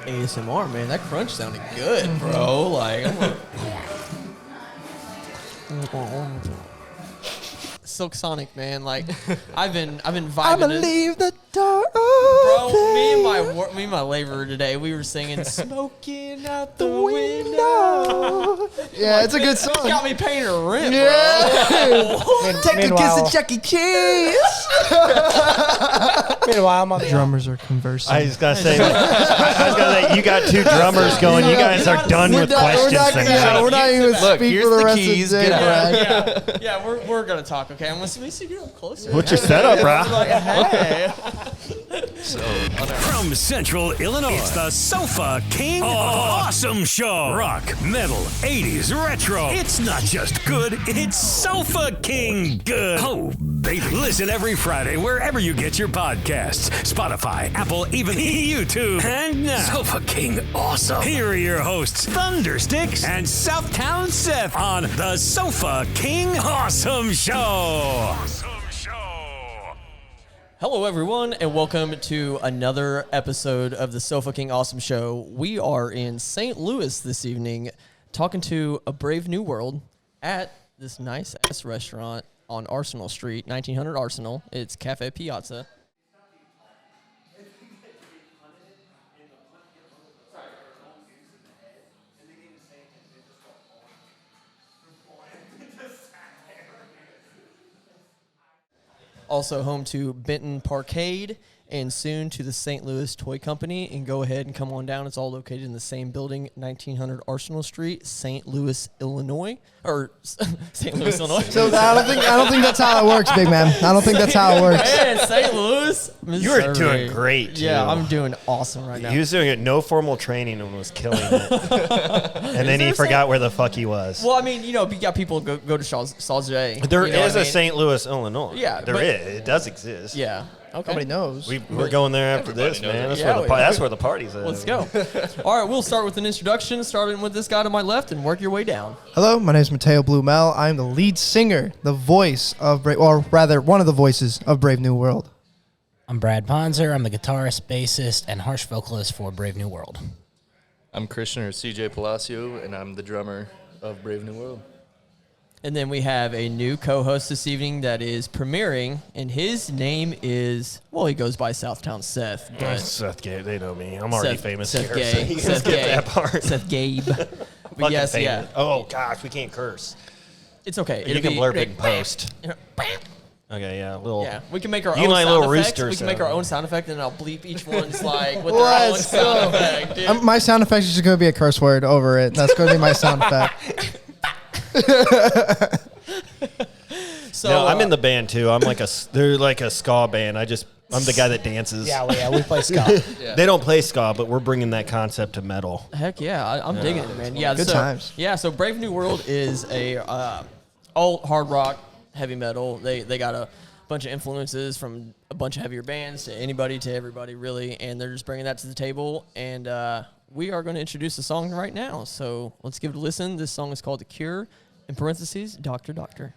ASMR, man. That crunch sounded good, bro. Like, Silk Sonic, man. Like, I've been vibing. I'ma leave the door open. Bro, me and my laborer today, we were singing "Smoking Out the Window." Yeah, it's a good song. It's got me paying a rent, Yeah. bro. Take a kiss at Chuck E. Cheese. Meanwhile, I'm on the Drummers are conversing. I was gonna say, you got two drummers going. You guys are done with questions. We're not even Look, speak for the rest of the day, Brad. Yeah, we're gonna talk. Okay, I'm gonna see you up closer. What's your setup, bro? Like, hey. From Central Illinois, it's the Sofa King Awesome Show. Rock, metal, 80s, retro. It's not just good, it's Sofa King good. Oh, baby. Listen every Friday wherever you get your podcasts. Spotify, Apple, even YouTube. And now, Sofa King Awesome. Here are your hosts, Thundersticks and Southtown Seth on the Sofa King Awesome Show. Hello, everyone, and welcome to another episode of the Sofa King Awesome Show. We are in St. Louis this evening talking to A Brave New World at this nice-ass restaurant on Arsenal Street, 1900 Arsenal. It's Cafe Piazza. Also home to Benton Parkade and soon to the St. Louis Toy Company. And go ahead and come on down. It's all located in the same building, 1900 Arsenal Street, St. Louis, Illinois. Or St. Louis, Illinois. So I don't think that's how it works, big man. I don't think that's how it works. Man, St. Louis, Missouri. You were doing great, too. Yeah, I'm doing awesome right now. He was doing it no formal training and was killing it. And then he forgot where the fuck he was. Well, I mean, you know, you got people go to Sauget. There you know is what I a mean? St. Louis, Illinois. Yeah, there is. It does exist. Yeah. Okay. Nobody knows. We're going there after this, man. That's where the party's at. Let's go. All right, we'll start with an introduction, starting with this guy to my left and work your way down. Hello, my name is Mateo Blumel. I'm the lead singer, the voice of one of the voices of Brave New World. I'm Brad Ponzer. I'm the guitarist, bassist, and harsh vocalist for Brave New World. I'm Christian, or CJ Palacio, and I'm the drummer of Brave New World. And then we have a new co-host this evening that is premiering, and his name is, well, he goes by Southtown Seth. But Seth Gabe, they know me. I'm already famous Seth here. Gay. So you can skip that part. Seth Gabe. But Fucking yes, famous. yeah. Oh, gosh, we can't curse. It's okay. You can blurb it in post. Okay, yeah, Yeah, we can make our You own like sound little effects. rooster We can make our sound. own sound effect, and I'll bleep each one's like with their own Let's sound go. effect, dude. My sound effect is just going to be a curse word over it. That's going to be my sound effect. So No, I'm in the band too. They're like a ska band. I'm the guy that dances. Yeah, we play ska. They don't play ska, but we're bringing that concept to metal. Heck yeah, I'm digging it, man. Yeah, Good times. Yeah, so Brave New World is a all hard rock, heavy metal. They got a bunch of influences from a bunch of heavier bands to anybody to everybody, really, and they're just bringing that to the table. And we are going to introduce the song right now. So let's give it a listen. This song is called "The Cure." In parentheses, Doctor Doctor.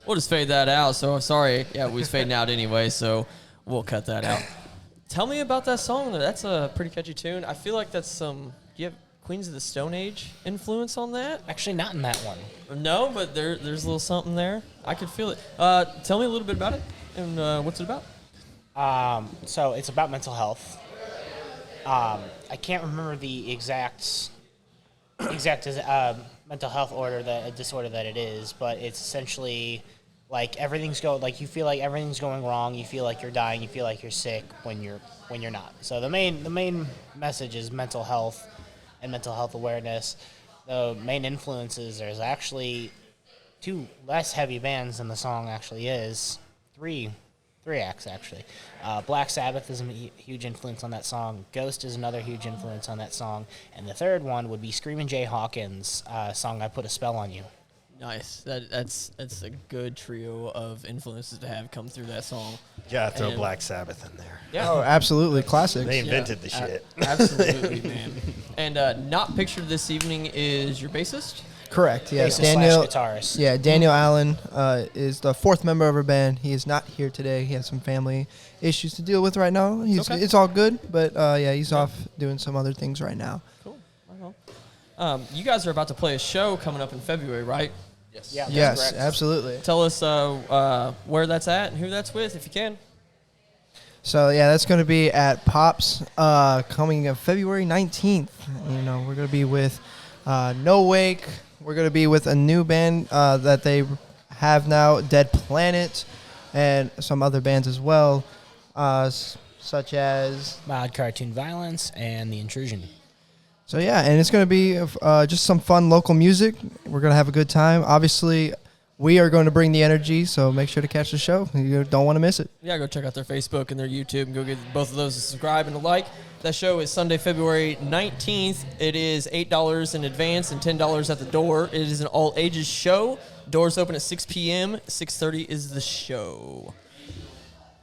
We'll just fade that out. So sorry. Yeah, we was fading out anyway, so we'll cut that out. Tell me about that song. That's a pretty catchy tune. I feel like that's some. Do you have Queens of the Stone Age influence on that? Actually, not in that one. No, but there's a little something there. I could feel it. Tell me a little bit about it and what's it about. So it's about mental health. I can't remember the exact mental health disorder that it is, but it's essentially like you feel like everything's going wrong. You feel like you're dying. You feel like you're sick when you're not. So the main message is mental health and mental health awareness. The main influences, there's actually 2 less heavy bands than the song actually is. 3 acts actually. Black Sabbath is a huge influence on that song. Ghost is another huge influence on that song. And the third one would be Screamin' Jay Hawkins' song "I Put a Spell on You." Nice. That's a good trio of influences to have come through that song. Yeah, throw Black Sabbath in there. Yeah. Oh, absolutely. Classics. They invented the shit. Absolutely, man. And not pictured this evening is your bassist? Correct. Yes, Bassist Daniel. / guitarist. Yeah, Daniel Allen is the 4th member of our band. He is not here today. He has some family issues to deal with right now. Okay. It's all good, but yeah, he's off doing some other things right now. Cool. Right on. You guys are about to play a show coming up in February, right? Yes. Yeah, that's Yes, correct. absolutely. Tell us where that's at and who that's with, if you can. So yeah, that's going to be at Pops coming February 19th. You know, we're going to be with No Wake. We're going to be with a new band that they have now, Dead Planet, and some other bands as well, such as... Mild Cartoon Violence and The Intrusion. So yeah, and it's going to be just some fun local music. We're going to have a good time. Obviously, we are going to bring the energy, so make sure to catch the show. You don't want to miss it. Yeah, go check out their Facebook and their YouTube and go get both of those to subscribe and to like. That show is Sunday, February 19th. It is $8 in advance and $10 at the door. It is an all-ages show. Doors open at 6 p.m. 6:30 is the show.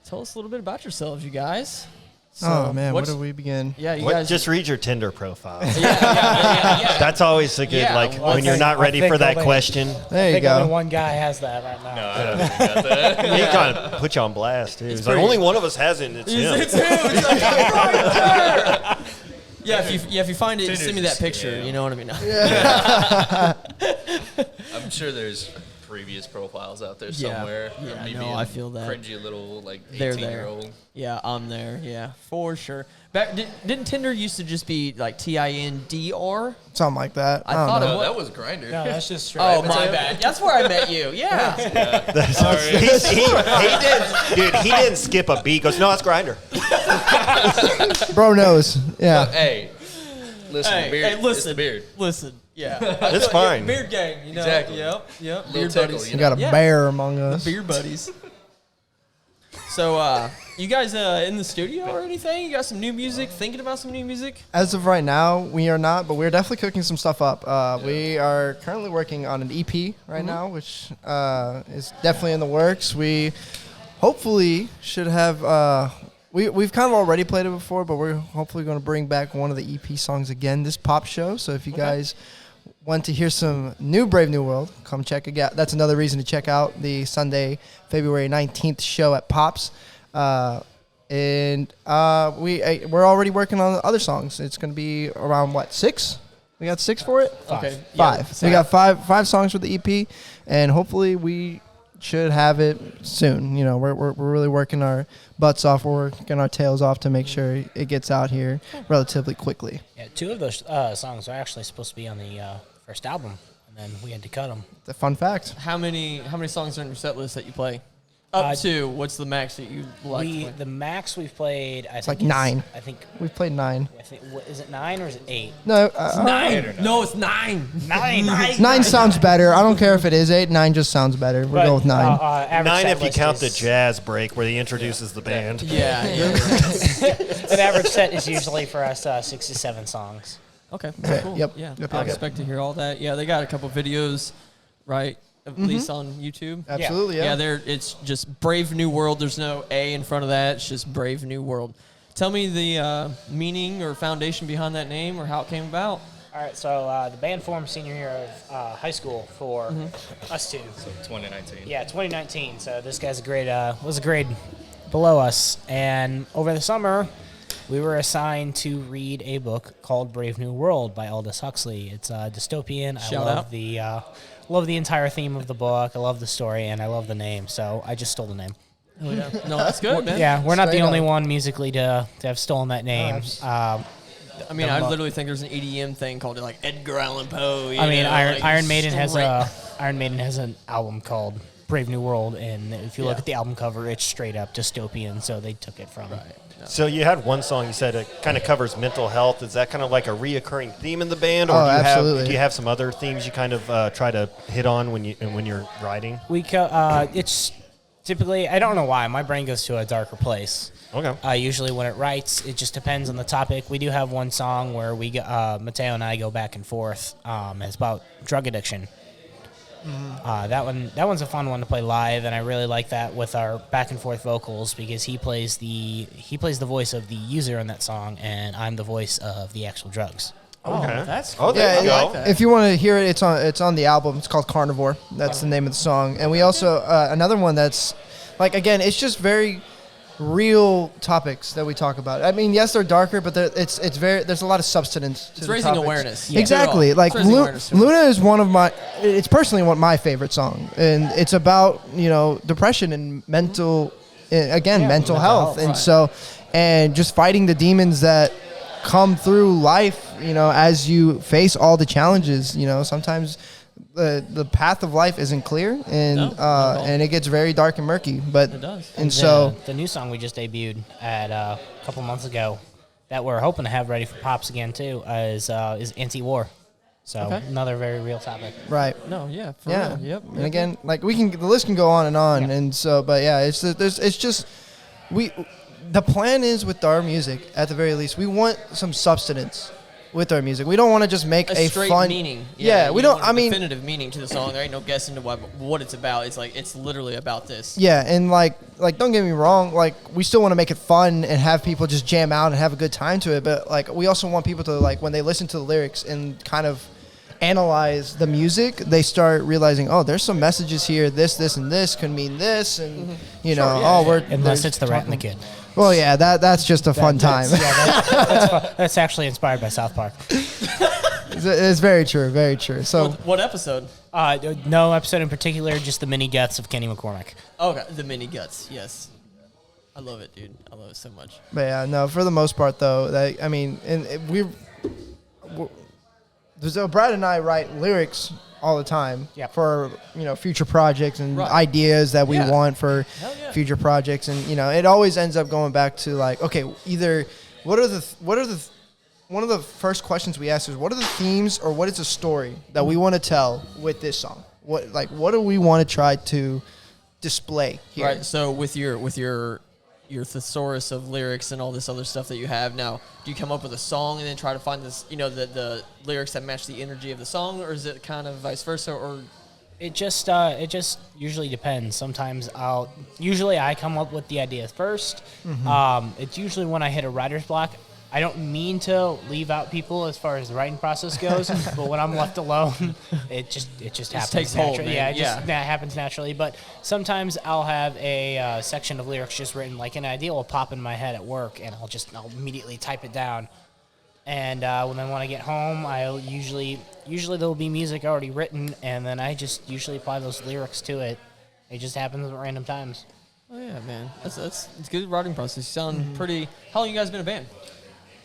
Tell us a little bit about yourselves, you guys. So Oh man, where do we begin? Yeah, you guys. Just read your Tinder profile. yeah. That's always a good, Yeah, like, well, when you're not I ready think for that only- question. There I you think only go. one guy has that right now. No, I don't think I got that. He kind of put you on blast, too. He's like, pretty- only one of us has it, and it's him. It's him. It's like, I'm right there. Yeah, if you find it, Tinder's send me that just picture. scam. You know what I mean? I'm sure there's previous profiles out there Yeah. somewhere. Yeah, of me no, being I feel that. Cringy little, like, They're there. 18-year-old. Yeah, I'm there. Yeah, for sure. Didn't Tinder used to just be like TINDR? Something like that. I don't thought know. No, that was Grindr. No, that's just straight. Oh, my bad. That's where I met you. Yeah. He didn't skip a beat. He goes, no, that's Grindr. Bro knows. Yeah. Hey, listen, Hey, beard. hey, It's listen. the beard. Listen. Yeah. It's fine. Beard gang, you know. Exactly. Yep. Little Beard tickle, buddies. you We got a Yeah. bear among us. Beer buddies. So, you guys in the studio or anything? You got some new music? Thinking about some new music? As of right now, we are not, but we're definitely cooking some stuff up. We are currently working on an EP right now, which is definitely in the works. We hopefully should have. We've kind of already played it before, but we're hopefully going to bring back one of the EP songs again this pop show. So if you guys want to hear some new Brave New World, come check it out. That's another reason to check out the Sunday, February 19th show at Pops. We're already working on other songs. It's going to be around, 6? We got 6 for it? Okay. 5. So we got five songs for the EP, and hopefully we should have it soon. You know, we're really working our butts off. We're working our tails off to make sure it gets out here relatively quickly. Yeah, 2 of those songs are actually supposed to be on the first album, and then we had to cut them. It's a fun fact. How many songs are in your set list that you play? Up to what's the max that you like? to play? The max we've played, I think like 9. I think. We've played 9. Is it 9 or is it 8? No, 9. No, it's 9. 9. 9 sounds better. I don't care if it is 8. 9 just sounds better. We'll go with 9. 9 if you count the jazz break where he introduces the band. Yeah. An average set is usually for us 6 to 7 songs. Okay. Cool. Yep. Yeah. Yep, I yep. expect to hear all that. Yeah, they got a couple videos, right? At least on YouTube. Absolutely, yeah. It's just Brave New World. There's no A in front of that. It's just Brave New World. Tell me the meaning or foundation behind that name or how it came about. All right, so the band formed senior year of high school for us two. So 2019. Yeah, 2019. So this guy's was a grade below us, and over the summer, we were assigned to read a book called Brave New World by Aldous Huxley. It's dystopian. Shout out. Love the entire theme of the book. I love the story, and I love the name. So I just stole the name. Oh, yeah. No, that's good, man. Yeah, we're not the Straight only up. one musically to have stolen that name. I mean, I book. literally think there's an EDM thing called like Edgar Allan Poe. Iron Maiden has an album called Brave New World, and if you look at the album cover, it's straight up dystopian. So they took it from. Right. No. So you had one song you said it kind of covers mental health. Is that kind of like a reoccurring theme in the band, or absolutely. do you have some other themes you kind of try to hit on when you're writing? It's typically, I don't know why, my brain goes to a darker place. Okay. Usually when it writes, it just depends on the topic. We do have one song where Mateo and I go back and forth. It's about drug addiction. That one's a fun one to play live, and I really like that with our back and forth vocals because he plays the voice of the user in that song, and I'm the voice of the actual drugs. Okay. That's cool. Oh, there you I go. like that. If you want to hear it, it's on the album. It's called Carnivore. That's the name of the song. And we also another one that's like, again, it's just very real topics that we talk about. I mean, yes, they're darker, but there's a lot of substance to It's the raising topics. awareness. Yeah. Exactly. It's Like raising awareness to it. Luna is it's personally one of my favorite songs, and it's about depression and mental health, and right. so and just fighting the demons that come through life. As you face all the challenges, sometimes the path of life isn't clear, and No, not at all. and it gets very dark and murky. But It does. and so the new song we just debuted at a couple months ago that we're hoping to have ready for pops again too is anti-war. So Okay. another very real topic. right. No, yeah. For Yeah. real. Yep. And again, like the list can go on and on, Yeah. and so, but yeah, it's just the plan is with our music at the very least, we want some substance with our music. We don't want to just make A a straight fun meaning. Yeah, we you don't. want a I mean, definitive meaning to the song. There ain't no guessing to what it's about. It's literally about this. yeah, and like don't get me wrong, like we still want to make it fun and have people just jam out and have a good time to it, but like we also want people to, like, when they listen to the lyrics and kind of analyze the music, they start realizing, oh, there's some messages here, this and this could mean this, and Unless it's the Rat and the Kid. well, yeah, that's just a fun time. That's actually inspired by South Park. It's very true, very true. So What episode? No episode in particular, just the mini deaths of Kenny McCormick. Okay, the mini guts. Yes, I love it, dude. I love it so much. but yeah, no, for the most part though, so Brad and I write lyrics all the time Yep. for future projects and Right. ideas that we Yeah. want for Hell yeah. future projects, and it always ends up going back to, like, okay, either one of the first questions we ask is, what are the themes or what is the story that we want to tell with this song? What do we want to try to display here? Right. So with your thesaurus of lyrics and all this other stuff that you have now, do you come up with a song and then try to find this, the lyrics that match the energy of the song, or is it kind of vice versa, or? It just usually depends. Sometimes I come up with the idea first. It's usually when I hit a writer's block. I don't mean to leave out people as far as the writing process goes, but when I'm left alone, it just happens takes hold, naturally. man. Yeah, Yeah. that happens naturally. But sometimes I'll have a section of lyrics just written, like an idea will pop in my head at work, and I'll immediately type it down. And when I get home, I'll usually there'll be music already written, and then I just usually apply those lyrics to it. It just happens at random times. Oh yeah, man. It's a good writing process. You sound pretty. How long you guys been a band?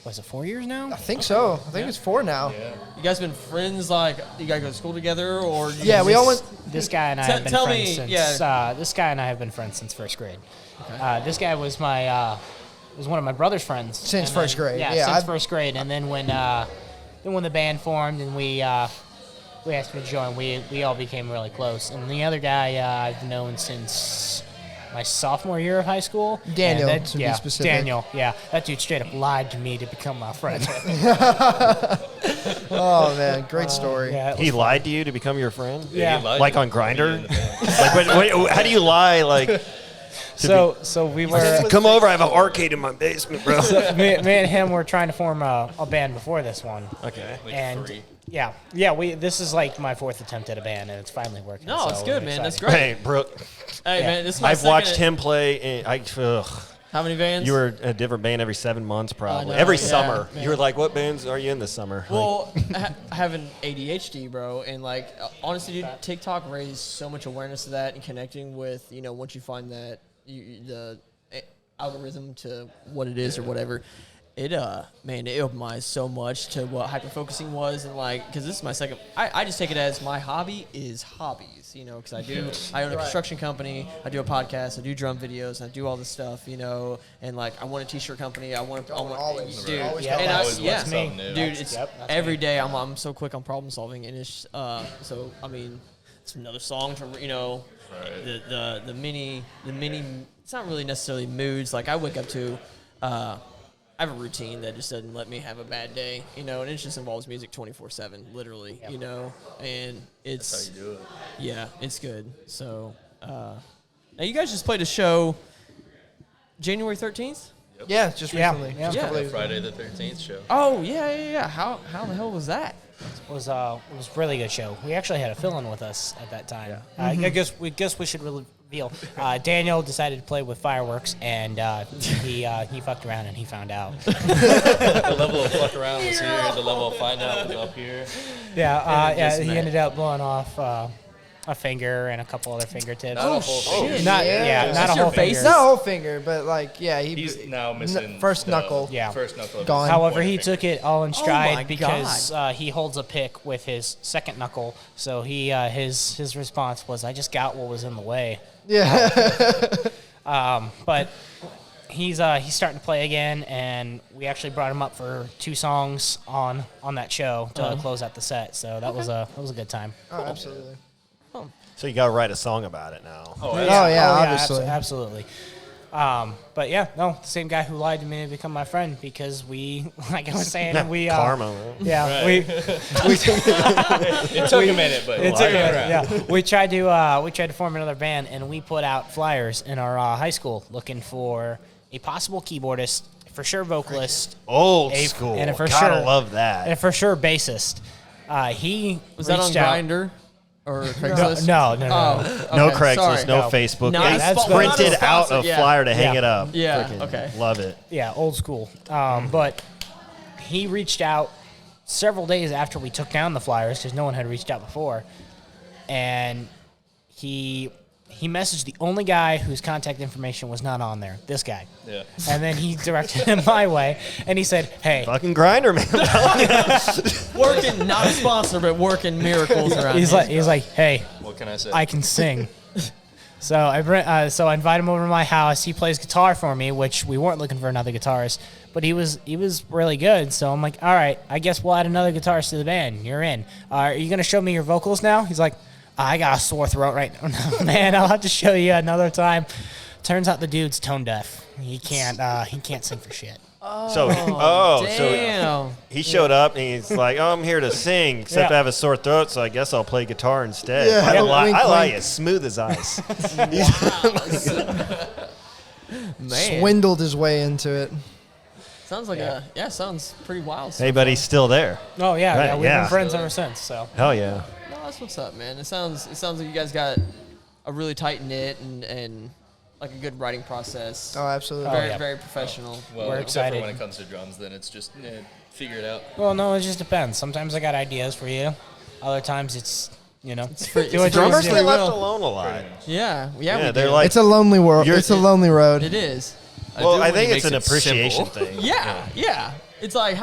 Was it 4 years now? I think so. I think it's 4 now. You guys been friends? Like, you guys go to school together, or? you Yeah, guys we all just- went. This guy and I Tell- have been tell friends me- since. yeah. This guy and I have been friends since first grade. This guy was was one of my brother's friends Since And first grade. Yeah, Yeah, since I've- first grade. And then when the band formed and we asked him to join, we all became really close. And the other guy I've known since my sophomore year of high school. Daniel, And to be specific. Daniel. Yeah, that dude straight up lied to me to become my friend. Oh man, great story. yeah, it He was- lied to you to become your friend? Yeah. he lied Like to on me Grindr? in the band. Like, how do you lie? Like, So we were Come over. I have an arcade in my basement, bro. me and him were trying to form a band before this one. Okay. And three. yeah. This is like my fourth attempt at a band, and it's finally working. No, so it's good, we're man. That's excited. great. Hey, Brooke. Hey, Yeah. man, this is my I've watched second- him play. How many bands? You were in a different band every 7 months, probably. know, Every yeah. summer. You were like, what bands are you in this summer? Well, I have an ADHD, bro, and like honestly, dude, TikTok raised so much awareness to that and connecting with once you find that the algorithm to what it is or whatever. It man, it opened my eyes so much to what hyperfocusing was, and like, because this is my second. I just take it as my hobby is hobbies, because I own a construction company, I do a podcast, I do drum videos, I do all this stuff, and like I want a t-shirt company, I want always- dude, always Yeah, and that's me. dude, it's that's every me. day I'm so quick on problem solving, and it's so I mean, it's another song for the mini. It's not really necessarily moods. Like I wake up to. I have a routine that just doesn't let me have a bad day, and it just involves music 24/7, literally, and it's That's how you do it. yeah, it's good. So now you guys just played a show January 13th. Yeah, just Yeah, recently. yeah. Just a couple days ago. Friday the 13th show. Oh yeah. How the hell was that? It was a really good show. We actually had a fill-in with us at that time. I guess we should reveal. Daniel decided to play with fireworks, and he fucked around and he found out. The level of fuck around was here. The level of find out was up here. He ended up blowing off a finger and a couple other fingertips. Not a whole finger. Not Yeah. not a Is your whole face finger. Not a whole finger, but like, yeah, He's now missing first the knuckle. Yeah. First knuckle. of Gone. his However, pointer he finger. took it all in my stride because he holds a pick with his second knuckle. So he his response was, "I just got what was in the way." Yeah. But he's starting to play again, and we actually brought him up for 2 songs on that show to close out the set. So that was a good time. Oh, absolutely. So you got to write a song about it now. Oh, yeah, obviously. Absolutely. But yeah, no, the same guy who lied to me to become my friend because we, like I was saying, we Karma. Right? Yeah, Right. It took a minute, but It took a minute, yeah. We tried to form another band, and we put out flyers in our high school looking for a possible keyboardist, for sure vocalist, Old A- school. and for Gotta sure- love that. and for sure bassist. He Was that on reached out- Grindr or Craigslist? No. Oh, No okay, Craigslist, sorry. no No. Facebook. No, They that's printed not a out sponsor, a yeah. flyer to hang Yeah. it up. Yeah, Freaking okay. Love it. Yeah, old school. But he reached out several days after we took down the flyers because no one had reached out before, and he messaged the only guy whose contact information was not on there. This guy. Yeah. And then he directed him my way, and he said, "Hey." Fucking grinder, man. Working, not a sponsor, but working miracles around. He's here. like, "Hey, What can I say? I can sing." So I invite him over to my house. He plays guitar for me, which we weren't looking for another guitarist, but he was really good. So I'm like, all right, I guess we'll add another guitarist to the band. You're in. Are you gonna show me your vocals now? He's like, I got a sore throat right now, man. I'll have to show you another time. Turns out the dude's tone deaf. He can't sing for shit. So Damn. he showed up and he's like, "Oh, I'm here to sing, except Yeah. I have a sore throat, so I guess I'll play guitar instead." Yeah, I lie, wink, I lie wink. as smooth as ice. Man. Swindled his way into it. Sounds like sounds pretty wild. Hey, but he's still there. Oh yeah, Right, yeah. We've yeah. been friends ever since. So Hell yeah. No, that's what's up, man. It sounds like you guys got a really tight knit and like a good writing process. Oh, absolutely. Very yeah. very professional. well, we're except excited. for when it comes to drums, then it's just figure it out. well, no, it just depends. Sometimes I got ideas for you. Other times it's free- do what it's you Drummers do. get left will. alone a lot. Yeah, Yeah, we they're do. like, It's a lonely world. You're- It's a lonely road. It is. well, do I when think he it's an makes it appreciation simple. thing. Yeah. It's like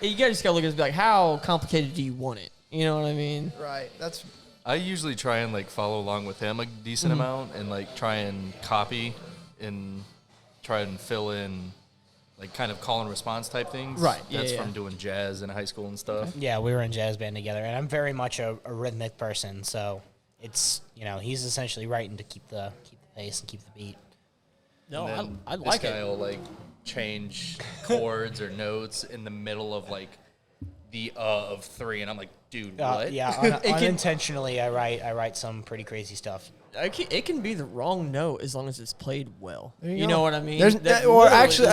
you guys just gotta look at it and be like, how complicated do you want it? You know what I mean? Right. That's I usually try and like follow along with him a decent amount and like try and copy and try and fill in like kind of call and response type things. Right, yeah, That's yeah. from doing jazz in high school and stuff. Yeah, we were in jazz band together, and I'm very much a rhythmic person. So it's he's essentially writing to keep the pace and keep the beat. No, And then I this like guy it. will like change chords or notes in the middle of like the of 3, and I'm like, dude, what? Unintentionally, I write some pretty crazy stuff. It can be the wrong note as long as it's played well. you You go. know what I mean? There's- or actually,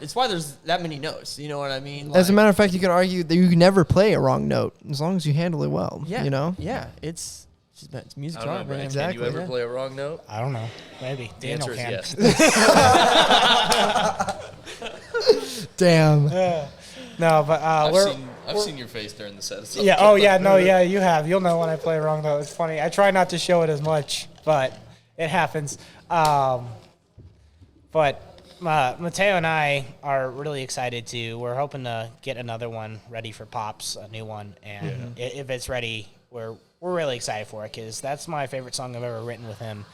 it's why there's that many notes. You know what I mean? As a Like, matter of fact, you can argue that you can never play a wrong note as long as you handle it well. yeah, You know. yeah, it's music's I don't know, art, Brian. man. Exactly. Can you ever yeah. play a wrong note? I don't know. Maybe. The Daniel answer is can. yes. Damn. No, but I've seen your face during the set. So Yeah. Oh, yeah. No, yeah. You have. You'll know when I play wrong though. It's funny. I try not to show it as much, but it happens. But Mateo and I are really excited to. We're hoping to get another one ready for Pops, a new one, and if it's ready, we're really excited for it because that's my favorite song I've ever written with him.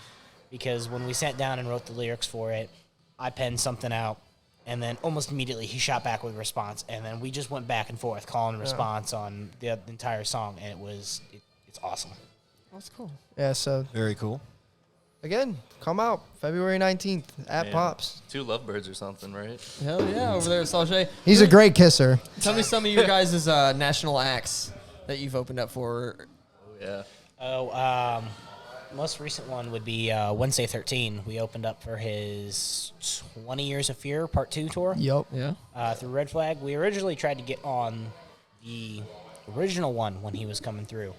Because when we sat down and wrote the lyrics for it, I penned something out. And then almost immediately he shot back with a response, and then we just went back and forth, call and response on the entire song, and it's awesome. That's cool. Yeah. So Very cool. again, come out February 19th at Man. Pops. 2 lovebirds or something, right? Hell yeah, over there at Sajay. He's a great kisser. Tell me some of your guys' national acts that you've opened up for. Oh yeah. Most recent one would be Wednesday 13. We opened up for his 20 Years of Fear Part 2 tour. Yup. Yeah. Through Red Flag. We originally tried to get on the original one when he was coming through,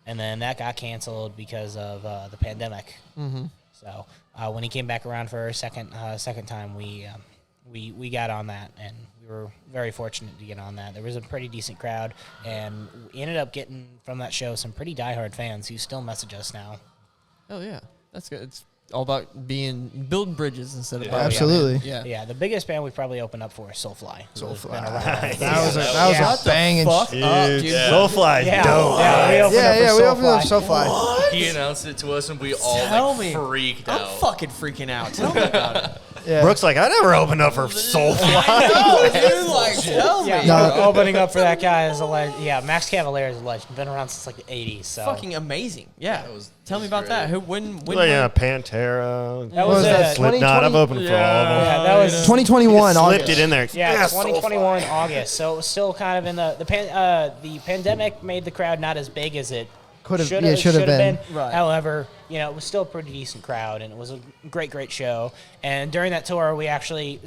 and then that got canceled because of the pandemic. Mm-hmm. So when he came back around for a second time, we got on that, and we were very fortunate to get on that. There was a pretty decent crowd, and we ended up getting from that show some pretty diehard fans who still message us now. Oh yeah, that's good. It's all about building bridges instead of Absolutely. Yeah. Yeah, the biggest band we probably opened up for is Soulfly. Soulfly. That That was a banging. Fuck up, dude. Soulfly's Yeah, dope. yeah, we opened up for We opened up Soulfly. Soulfly. He announced it to us, and we all Tell me. freaked I'm out. fucking freaking out. Tell me about it. Yeah. Brooks like, I never opened up for Soulfly. No, dude, like, tell me. Yeah, No. opening up for that guy is a legend. Yeah, Max Cavalera is a legend. Been around since like the 80s. So Fucking amazing. Yeah. That Tell me was about great. that. Who? When? Like, yeah, Pantera. that was was that, it. Slipknot. I've 2020? opened for all of them. Yeah, that was 2021 Slipped August. it in there. yeah, Soulfly. 2021 August. So it was still kind of in the pandemic made the crowd not as big as it Could've- should yeah, have should've been. Right. However, it was still a pretty decent crowd, and it was a great show. And during that tour, we actually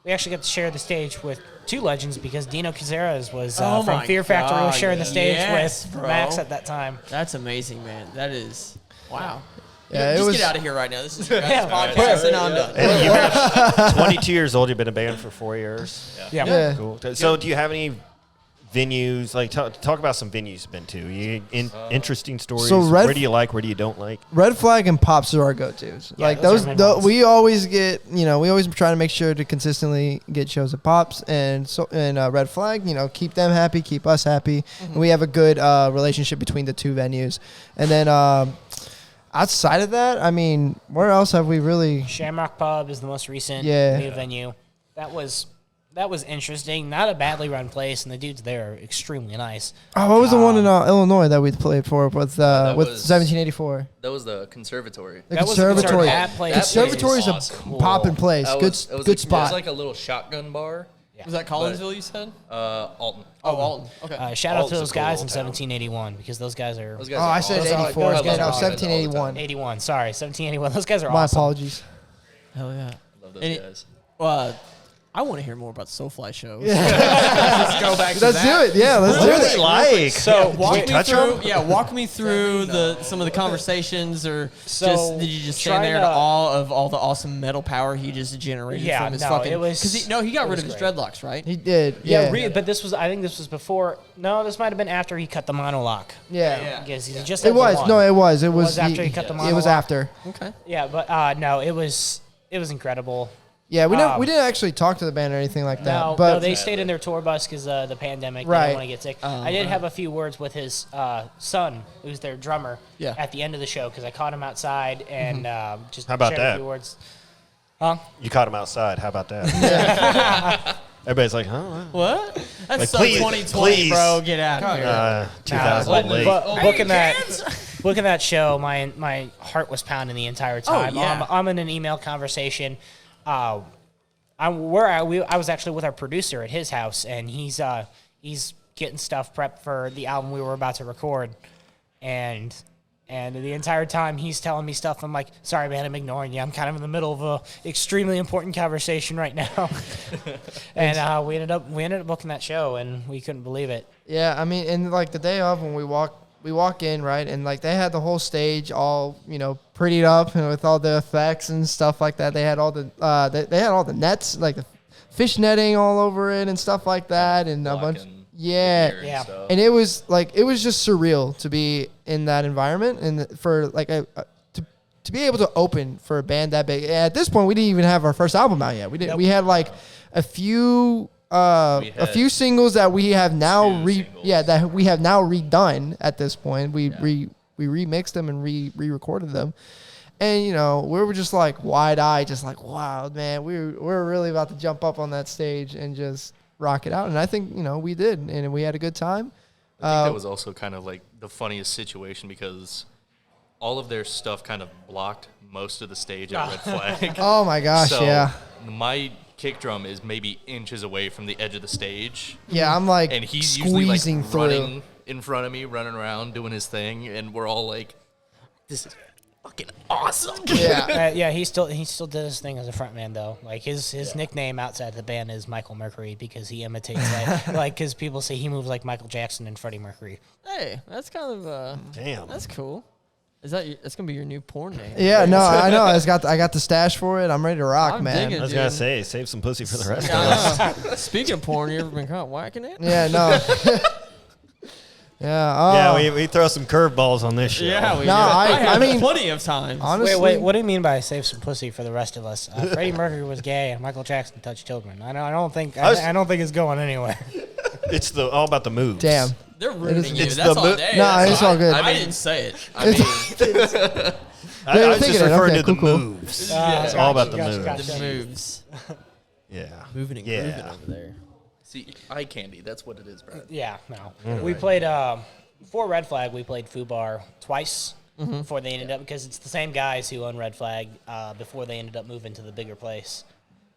got to share the stage with two legends because Dino Cazares was Oh from my Fear Factory was God, sharing the stage yes, with bro. Max at that time. That's amazing, man. That is. Wow. Yeah, it Just was. get out of here right now. This is your guys' Yeah. podcast, and I'm done. And you're 22 years old. You've been a band for 4 years. Yeah. Cool. So, do you have any venues? Like, talk about some venues you've been to. Interesting stories. So where do you like? Where do you don't like? Red Flag and Pops are our go-tos. Yeah, like those those, are main ones. we always get, we always try to make sure to consistently get shows at Pops and Red Flag. Keep them happy, keep us happy. And we have a good relationship between the two venues. And then outside of that, I mean, where else have we really? Shamrock Pub is the most recent new venue. That was interesting. Not a badly run place, and the dudes there are extremely nice. Oh, what was the one in Illinois that we played for with was- 1784? That was the conservatory. The That was conservatory. that place. Conservatory is a awesome. poppin' place. That Good, was- it was good like, It spot. was like a little shotgun bar. Was that Collinsville you said? Alton. Oh, Alton. Okay. Shout out to Alton's those a cool guys in little town. 1781 because those guys are Those guys Oh, are I said awesome. 84. those Okay, guys no, are 1781. 81. Sorry, 1781. Those guys are My awesome. apologies. Hell yeah. Love those Any- guys. I want to hear more about the Soulfly shows. Let's go back to Let's that. do it. Yeah, let's do What are it. they like? So Walk me touch through. 'em? Yeah, walk me through some of the conversations, or So, did you just stand there in trying to- awe of all the awesome metal power he just generated Yeah, from his no, fucking? it was- Because he got it rid was of his great. dreadlocks, right? He did. Yeah, Yeah. but I think this was before. No, this might have been after he cut the monologue. Yeah. Because he just It had the was. one. No, it was. It was was after he cut the It was monologue? after. Okay. Yeah, but no, it was incredible. Yeah, we didn't actually talk to the band or anything like that. No, but no, they stayed in their tour bus because the pandemic. They Right. didn't want to get sick. I did have a few words with his son, who's their drummer, Yeah. at the end of the show because I caught him outside and just How about shared that? a few words. Huh? You caught him outside. How about that? Everybody's like, huh? What? That's Like, so please, 2020, please. bro. Get out of here. 2000 late. Booking that show, my heart was pounding the entire time. yeah. I'm in an email conversation. I was actually with our producer at his house, and he's getting stuff prepped for the album we were about to record, and the entire time he's telling me stuff. I'm like, sorry, man, I'm ignoring you. I'm kind of in the middle of a extremely important conversation right now. And we ended up booking that show, and we couldn't believe it. Yeah, I mean, and like the day of when we walk in, right, and like they had the whole stage all, prettied up and with all the effects and stuff like that. They had all the they had all the nets, like the fish netting all over it and stuff like that, and a bunch. Yeah. And it was just surreal to be in that environment and for like to be able to open for a band that big. At this point, we didn't even have our first album out yet. We had like a few singles that we have now that we have now redone at this point. We remixed them and re-recorded them. And, we were just like wide-eyed, just like, wow, man, we're really about to jump up on that stage and just rock it out. And I think, we did, and we had a good time. I think that was also kind of like the funniest situation because all of their stuff kind of blocked most of the stage at Red Flag. Oh, my gosh, so yeah. My kick drum is maybe inches away from the edge of the stage. Yeah, I'm like and he's squeezing usually like running in front of me, running around, doing his thing, and we're all like, this is fucking awesome. Yeah. He still did his thing as a frontman though. Like his nickname outside the band is Michael Mercury because he imitates because people say he moves like Michael Jackson and Freddie Mercury. Hey, that's kind of damn. That's cool. That's gonna be your new porn name? Yeah, no, I know. I got the stash for it. I'm ready to rock, man. I was gonna say, save some pussy for the rest of us. Speaking of porn, you ever been caught whacking it? Yeah, no. Yeah, we throw some curveballs on this show. Yeah, we No, I mean, plenty of times. honestly, Wait, what do you mean by save some pussy for the rest of us? Freddie Mercury was gay and Michael Jackson touched children. I don't think it's going anywhere. It's all about the moves. damn. They're ruining you. it's That's the all mo- day. No, That's it's all- all good. I didn't say it. I was just referring to the cool. moves. Yeah, It's all about the gotcha, moves. gotcha. The moves. Yeah. Moving and grooving over there. See, eye candy, that's what it is, Brad. Yeah, no. We played before Red Flag. We played Foo Bar twice before they ended up because it's the same guys who own Red Flag before they ended up moving to the bigger place.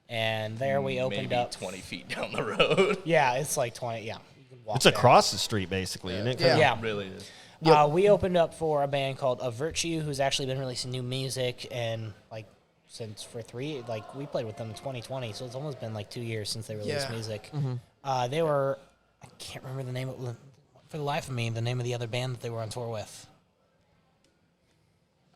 And there we opened Maybe up 20 feet down the road. Yeah, it's like 20. Yeah, you can walk It's there. across the street, basically, isn't it? Yeah. It really is. We opened up for a band called A Virtue, who's actually been releasing new music and we played with them in 2020, so it's almost been like 2 years since they released music. They were, I can't remember the name for the life of me, the name of the other band that they were on tour with.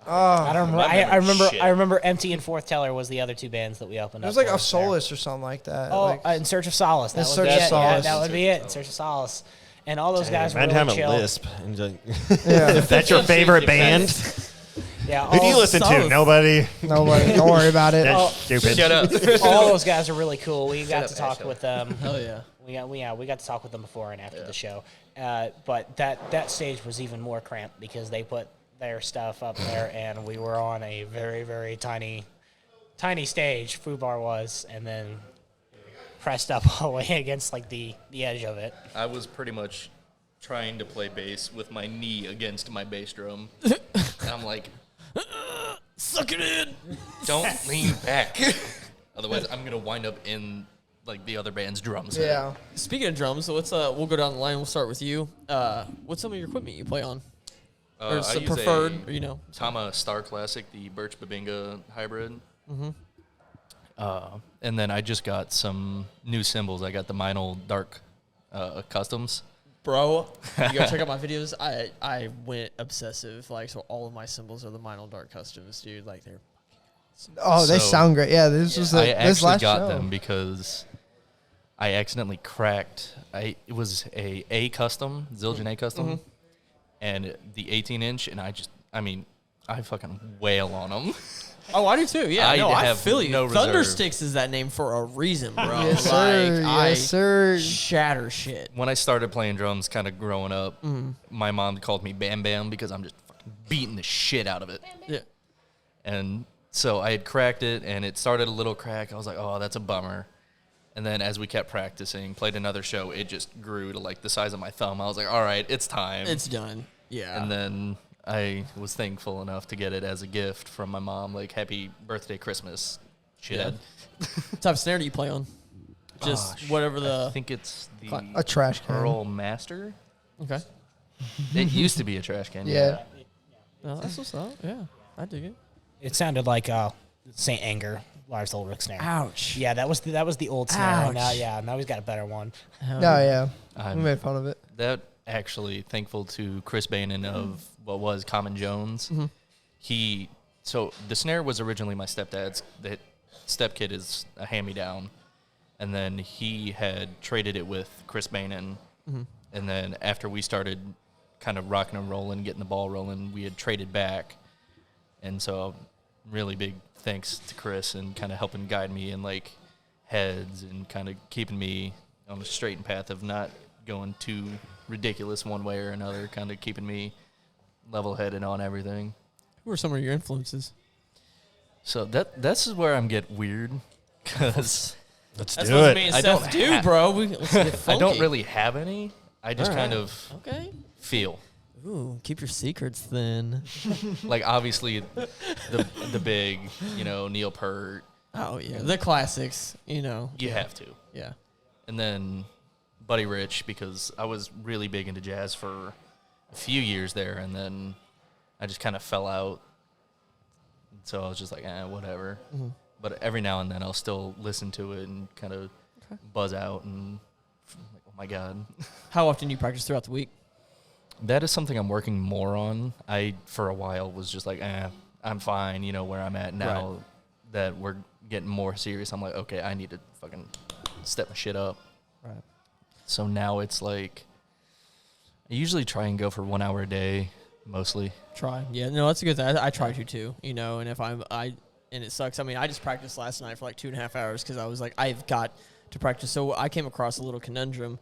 I don't remember. I remember Empty and Fourth Teller was the other two bands that we opened It up. was like for a Solace or something like that. Oh, In Search of Solace. That In would Search be of it. Solace. Yeah, that would be it. In Search of Solace. And all those guys were Imagine really having a chill. lisp. And just, yeah. if that's your favorite band, Yeah, who do you listen to? Nobody. Nobody. Don't worry about it. That's stupid. Shut up. all those guys are really cool. We got up, to talk Ashley. with them. Hell yeah. We got to talk with them before and after the show. But that stage was even more cramped because they put their stuff up there, and we were on a very, very tiny stage. Foo Bar was, and then pressed up all the way against like the edge of it. I was pretty much trying to play bass with my knee against my bass drum. And I'm like, Suck it in. don't lean back. Otherwise, I'm going to wind up in like the other band's drums. Yeah. Speaking of drums, so let's we'll go down the line. We'll start with you. What's some of your equipment you play on? Or I some use preferred, a or, you know? Tama Star Classic, the Birch Babinga hybrid. And then I just got some new cymbals. I got the Meinl Dark Customs. Bro, you gotta check out my videos. I went obsessive. Like, so all of my cymbals are the Meinl Dark Customs, dude. Like, they're Oh, they So, sound great. Yeah, this was I this actually last got show. them because I accidentally cracked. It was a custom, Zildjian A custom, and the 18-inch, and I fucking wail on them. Oh, I do too. Yeah, I I have feel you. no Thunder reserve. Sticks is that name for a reason, bro. Yes, sir. Like, Yes, sir. shatter shit. When I started playing drums, kind of growing up, my mom called me Bam Bam because I'm just fucking beating the shit out of it. Yeah. And so I had cracked it, and it started a little crack. I was like, oh, that's a bummer. And then as we kept practicing, played another show, it just grew to like the size of my thumb. I was like, all right, it's time. It's done. Yeah. And then I was thankful enough to get it as a gift from my mom, like happy birthday, Christmas shit. Yeah. What type of snare do you play on? Just whatever I the. think it's A trash can. Pearl Master. Okay. It used to be a trash can. Yeah. No, that's what's up. Yeah, I dig it. It sounded like Saint Anger, Lars Ulrich snare. Ouch. Yeah, that was the old snare. Ouch. Now he's got a better one. No, yeah. I'm- We made fun of it. That actually thankful to Chris Bainin of what was Common Jones. So the snare was originally my stepdad's. The step kit is a hand-me-down. And then he had traded it with Chris Bainin. And then after we started kind of rocking and rolling, getting the ball rolling, we had traded back. And so really big thanks to Chris and kind of helping guide me in like heads and kind of keeping me on the straight path of not going too ridiculous one way or another, kind of keeping me level-headed on everything. Who are some of your influences? So this is where I'm get weird, because Let's That's do what it. me and I Seth don't do, ha- bro. Let's get funky. I don't really have any. I just All kind right. of Okay. feel. Ooh, keep your secrets then. Like, obviously, the big, Neil Peart, Oh yeah, the classics. You have to. Yeah. And then Buddy Rich, because I was really big into jazz for a few years there, and then I just kind of fell out. So I was just like, whatever. But every now and then I'll still listen to it and kind of buzz out and like, oh my God. How often do you practice throughout the week? That is something I'm working more on. I, for a while, was just like, I'm fine, where I'm at now. Right. That we're getting more serious, I'm like, okay, I need to fucking step my shit up. Right. So now it's like, I usually try and go for 1 hour a day, mostly. Try. Yeah, no, that's a good thing. I try to too, and if and it sucks. I mean, I just practiced last night for like 2.5 hours because I was like, I've got to practice. So I came across a little conundrum.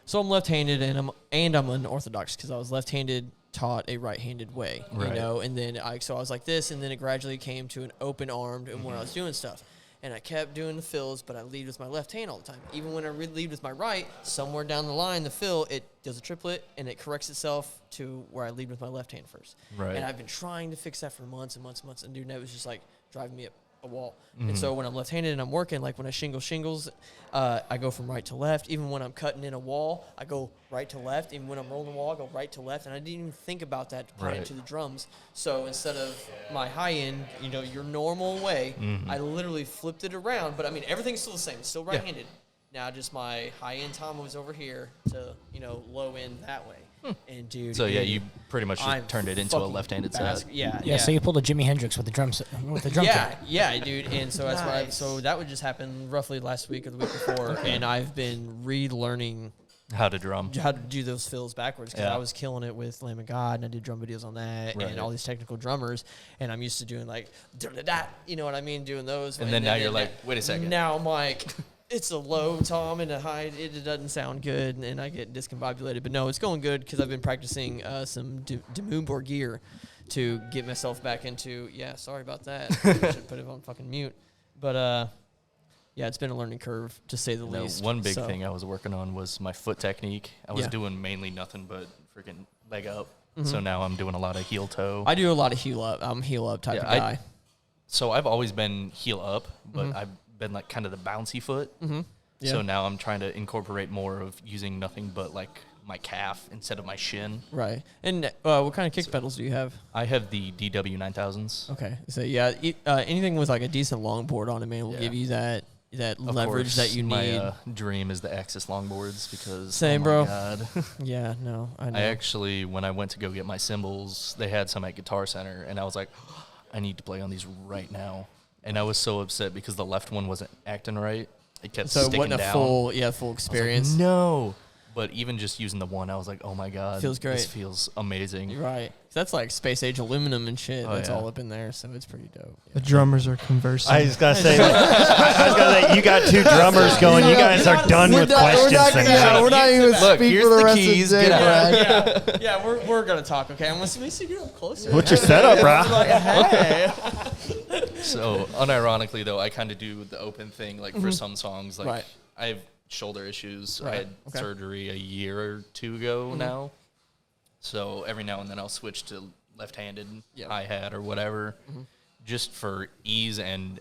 So I'm left-handed and I'm unorthodox because I was left-handed taught a right-handed way, Right. and then I was like this, and then it gradually came to an open-armed and when I was doing stuff. And I kept doing the fills, but I lead with my left hand all the time. Even when I lead with my right, somewhere down the line, the fill, it does a triplet, and it corrects itself to where I lead with my left hand first. Right. And I've been trying to fix that for months and months and months, and dude, that was just like driving me up a wall. And so when I'm left-handed and I'm working, like when I shingles, I go from right to left. Even when I'm cutting in a wall, I go right to left. Even when I'm rolling the wall, I go right to left. And I didn't even think about that to put it to the drums. So instead of my high end, your normal way, I literally flipped it around. But I mean, everything's still the same. It's still right-handed. Now just my high end tom was over here to, low end that way. And dude, So, you pretty much just turned it into a fucking left-handed set. Yeah, so you pulled a Jimi Hendrix with the drum kit. Yeah, dude. And so that's so that would just happen roughly last week or the week before, and I've been relearning How to drum. how to do those fills backwards because Yeah. I was killing it with Lamb of God, and I did drum videos on that, Right. and all these technical drummers, and I'm used to doing like da-da-da, you know what I mean, doing those. And then now you're like, wait a second. Now I'm like, it's a low tom and a high. It doesn't sound good, and I get discombobulated. But no, it's going good because I've been practicing some Demoonbor gear to get myself back into. Yeah, sorry about that. I should put it on fucking mute. But yeah, it's been a learning curve to say the least. One big So, thing I was working on was my foot technique. I was Yeah. doing mainly nothing but freaking leg up. So now I'm doing a lot of heel toe. I do a lot of heel up. I'm heel up type of guy. So I've always been heel up, but I've been like kind of the bouncy foot. Yeah. So now I'm trying to incorporate more of using nothing but like my calf instead of my shin. Right. And what kind of kick pedals do you have? I have the DW 9000s. Okay. So yeah, anything with like a decent longboard on it, man, will Yeah. give you that Of leverage course, that you need. My dream is the Axis longboards because Same, oh my bro. God. Yeah. No, I know. I actually, when I went to go get my cymbals, they had some at Guitar Center, and I was like, I need to play on these right now. And I was so upset because the left one wasn't acting right. It kept So it sticking wasn't a down. full I was like, experience. no. But even just using the one, I was like, oh my God. Feels great. This feels amazing. You're right. That's like space age aluminum and shit. Oh, That's yeah. all up in there, so it's pretty dope. The drummers are conversing. I was gonna say, you got two drummers going. You guys are done with questions. We're not even Look, speak here's for the the rest keys, of the day, get out. Brad. Yeah, we're gonna talk. Okay, I'm gonna see you up closer. What's your setup, bro? Hey. So, unironically, though, I kind of do the open thing, like for some songs. Like, Right. I have shoulder issues. I Right. had Okay. surgery a year or two ago now. So, every now and then I'll switch to left-handed Yeah. hi-hat or whatever, just for ease and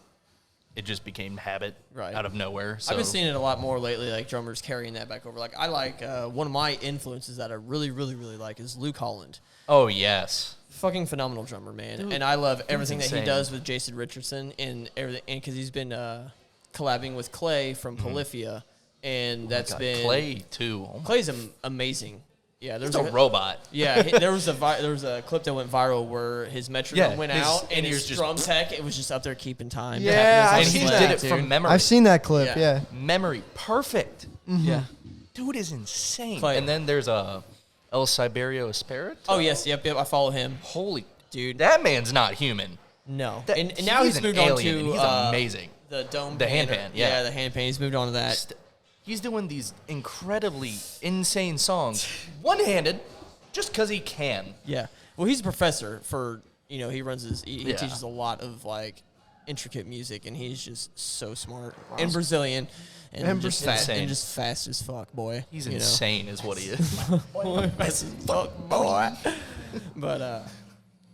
it just became habit Right. out of nowhere. So I've been seeing it a lot more lately, like drummers carrying that back over. Like I like one of my influences that I really, really, really like is Luke Holland. oh yes, Fucking phenomenal drummer, man. Dude, and I love everything that he insane. does with Jason Richardson and everything, and because he's been collabing with Clay from Polyphia, and that's God, been Clay too. Oh my, Clay's amazing. Yeah, he's there's a robot. Yeah, there was a clip that went viral where his metronome went out, and his drum tech, it was just up there keeping time. Yeah, tapping I've his And own he seen slap, did it from dude. memory. I've seen that clip. Yeah. Yeah. Memory, perfect. Yeah. Dude is insane. Clay. And then there's El Siberio Espirito. Oh yes, yep. I follow him. Holy Dude, that man's not human. no. That- And now he's an moved on alien, to and he's amazing. the dome, The hand painter. pan, yeah. the hand pan. He's moved on to that. He's doing these incredibly insane songs, one-handed, just because he can. Yeah. Well, he's a professor for he runs he Yeah. teaches a lot of like intricate music, and he's just so smart and Brazilian, and just fast Insane. and just fast as fuck, boy. He's you know? insane, is what he is. Fast as fuck, boy. But